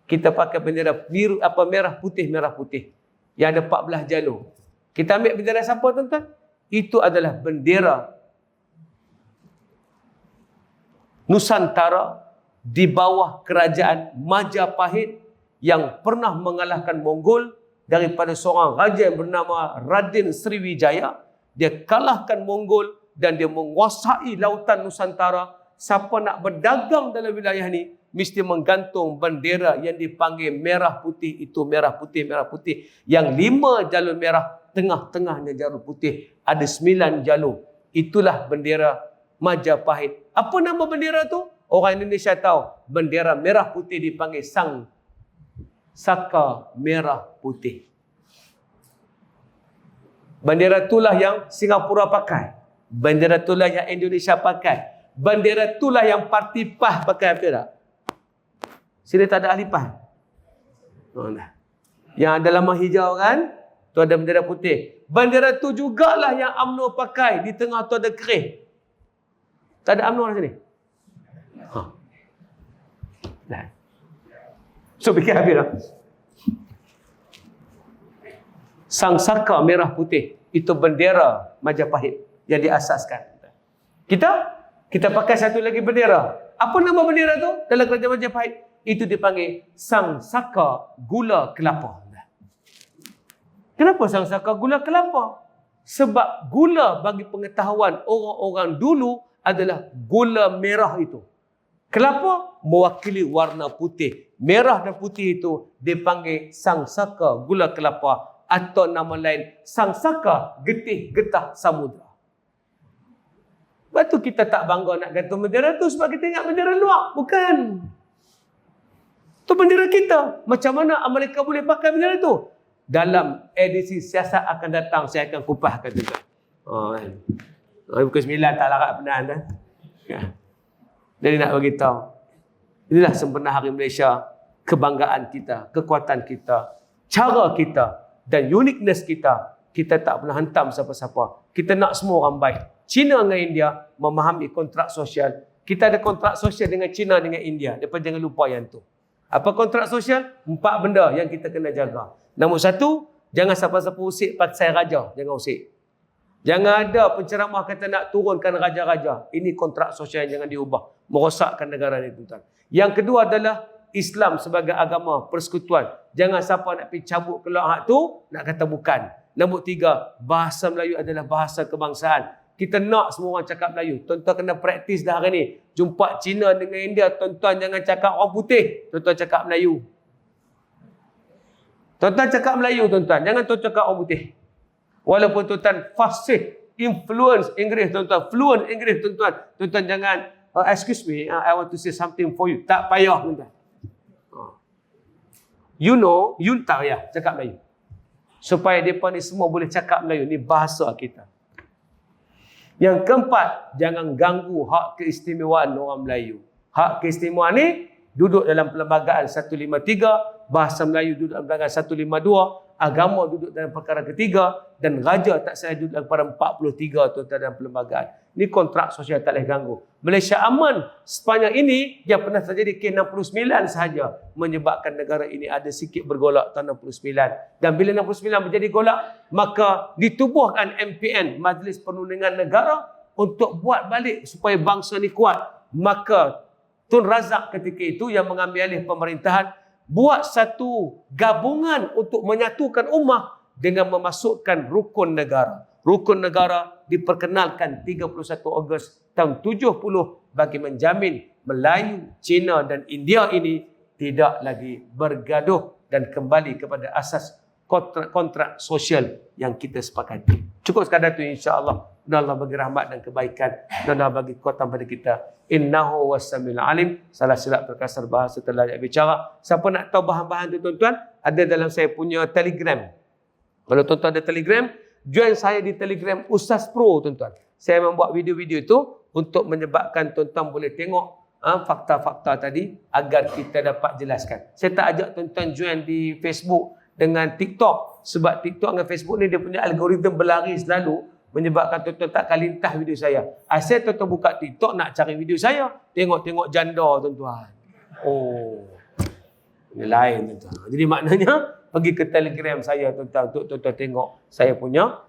Kita pakai bendera biru, merah putih. Yang ada 14 jalur. Kita ambil bendera siapa, tuan-tuan? Itu adalah bendera Nusantara di bawah kerajaan Majapahit yang pernah mengalahkan Mongol daripada seorang raja yang bernama Raden Sriwijaya. Dia kalahkan Mongol dan dia menguasai lautan Nusantara. Siapa nak berdagang dalam wilayah ni mesti menggantung bendera yang dipanggil merah putih. Itu merah putih. Yang 5 jalur merah, tengah-tengahnya jalur putih. Ada 9 jalur. Itulah bendera Majapahit. Apa nama bendera tu? Orang Indonesia tahu. Bendera merah putih dipanggil Sang Saka Merah Putih. Bendera itulah yang Singapura pakai. Bendera itulah yang Indonesia pakai. Bendera itulah yang parti PAH pakai, betul tak? Sini tak ada ahli PAH. Yang ada lama hijau kan? Tu ada bendera putih. Bendera tu jugalah yang UMNO pakai. Di tengah tu ada kerih. Tak ada UMNO di sini. So fikir habis lah. Sang Saka Merah Putih. Itu bendera Majapahit yang diasaskan. Kita pakai satu lagi bendera. Apa nama bendera tu dalam kerajaan Majapahit? Itu dipanggil Sang Saka Gula Kelapa. Kenapa Sang Saka Gula Kelapa? Sebab gula bagi pengetahuan orang-orang dulu adalah gula merah itu. Kelapa mewakili warna putih. Merah dan putih itu dipanggil Sang Saka Gula Kelapa atau nama lain Sang Saka Getih Getah Samudra. Sebab tu kita tak bangga nak gantung bendera tu sebab kita ingat bendera luar. Bukan. Itu bendera kita. Macam mana Amerika boleh pakai bendera tu? Dalam edisi siasat akan datang saya akan kupaskan juga. Pukul 9 tak larat penahan dah. Jadi nak beritahu, inilah sempena Hari Malaysia, kebanggaan kita, kekuatan kita, cara kita dan uniqueness kita. Kita tak pernah hantam siapa-siapa. Kita nak semua orang baik. China dengan India memahami kontrak sosial. Kita ada kontrak sosial dengan China dengan India. Lepas jangan lupa yang tu. Apa kontrak sosial? 4 benda yang kita kena jaga. Nombor 1, jangan siapa-siapa usik pasal raja. Jangan usik. Jangan ada penceramah kata nak turunkan raja-raja. Ini kontrak sosial yang jangan diubah. Merosakkan negara ini, tuan-tuan. Yang kedua adalah Islam sebagai agama persekutuan. Jangan siapa nak pergi cabut keluar hak tu, nak kata bukan. Nombor 3, bahasa Melayu adalah bahasa kebangsaan. Kita nak semua orang cakap Melayu. Tuan-tuan kena praktis dah hari ni. Jumpa Cina dengan India, tuan-tuan jangan cakap orang putih. Tuan-tuan cakap Melayu. Tuan-tuan cakap Melayu, tuan-tuan. Jangan tuan-tuan cakap orang putih. Walaupun tuan-tuan fasih, influence Inggeris, tuan-tuan. Fluent Inggeris, tuan-tuan. Tuan-tuan jangan, excuse me, I want to say something for you. Tak payah, tuan-tuan. You know, you tak payah cakap Melayu. Supaya mereka ni semua boleh cakap Melayu. Ni bahasa kita. Yang keempat, jangan ganggu hak keistimewaan orang Melayu. Hak keistimewaan ni duduk dalam Perlembagaan 153, bahasa Melayu duduk dalam Perlembagaan 152, agama duduk dalam perkara ketiga, dan raja tak saya duduk dalam perkara 43 tuan-tuan dalam perlembagaan. Ini kontrak sosial tak boleh ganggu. Malaysia aman sepanjang ini yang pernah terjadi kes 69 sahaja menyebabkan negara ini ada sikit bergolak tahun 69. Dan bila 69 menjadi golak, maka ditubuhkan MPN, Majlis Perundingan Negara, untuk buat balik supaya bangsa ni kuat. Maka Tun Razak ketika itu yang mengambil alih pemerintahan buat satu gabungan untuk menyatukan ummah dengan memasukkan rukun negara. Rukun negara diperkenalkan 31 Ogos tahun 70 bagi menjamin Melayu, Cina dan India ini tidak lagi bergaduh dan kembali kepada asas kontrak sosial yang kita sepakati. Cukup sekadar itu, insya-Allah. Dan Allah bagi rahmat dan kebaikan, dan Allah bagi kekuatan pada kita. Innahu was-samiul alim. Salah silap terkasar bahasa terlayak bicara. Siapa nak tahu bahan-bahan tu, tuan-tuan, ada dalam saya punya Telegram. Kalau tuan-tuan ada Telegram, join saya di Telegram Ustaz Pro, tuan-tuan. Saya membuat video-video itu untuk menyebabkan tuan-tuan boleh tengok fakta-fakta tadi agar kita dapat jelaskan. Saya tak ajak tuan-tuan join di Facebook dengan TikTok. Sebab TikTok dengan Facebook ni dia punya algoritma berlari selalu menyebabkan tuan-tuan tak akan lintah video saya. Asyik tuan-tuan buka TikTok nak cari video saya, tengok-tengok janda, tuan-tuan. Oh, ini lain, tuan-tuan. Jadi maknanya pergi ke Telegram saya, tuan-tuan, untuk tuan-tuan tengok saya punya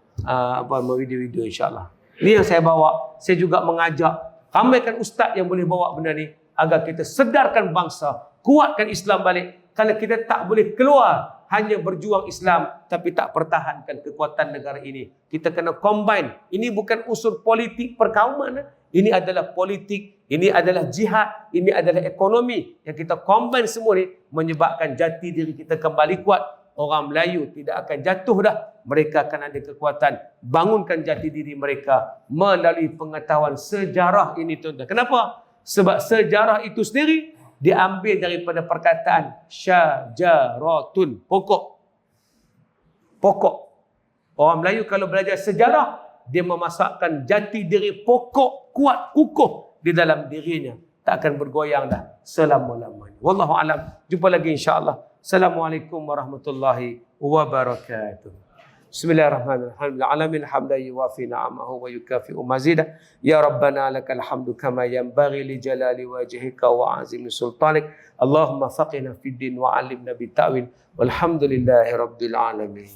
video-video, insya-Allah. Ini yang saya bawa. Saya juga mengajak ramaikan ustaz yang boleh bawa benda ni agar kita sedarkan bangsa, kuatkan Islam balik. Kalau kita tak boleh keluar hanya berjuang Islam tapi tak pertahankan kekuatan negara ini, kita kena combine. Ini bukan unsur politik perkauman, ini adalah politik, ini adalah jihad, ini adalah ekonomi yang kita combine semua ni menyebabkan jati diri kita kembali kuat. Orang Melayu tidak akan jatuh dah. Mereka akan ada kekuatan. Bangunkan jati diri mereka melalui pengetahuan sejarah ini, tuan-tuan. Kenapa? Sebab sejarah itu sendiri diambil daripada perkataan syajaratun, pokok. Pokok. Orang Melayu kalau belajar sejarah, dia memasakkan jati diri pokok kuat, kukuh di dalam dirinya. Tak akan bergoyang dah selama-lamanya. Wallahu alam. Jumpa lagi insya-Allah. Assalamualaikum warahmatullahi wabarakatuh. Bismillahirrahmanirrahim. Alamin hamdan yuwafi ni'amahu wa yukafi'u mazidah. Ya Rabbana lakal hamdu kama yanbaghi li jalali wajhika wa azimi sultanik. Allahumma faqihna fid din wa 'allimna bit ta'wil. Walhamdulillahi rabbil alamin.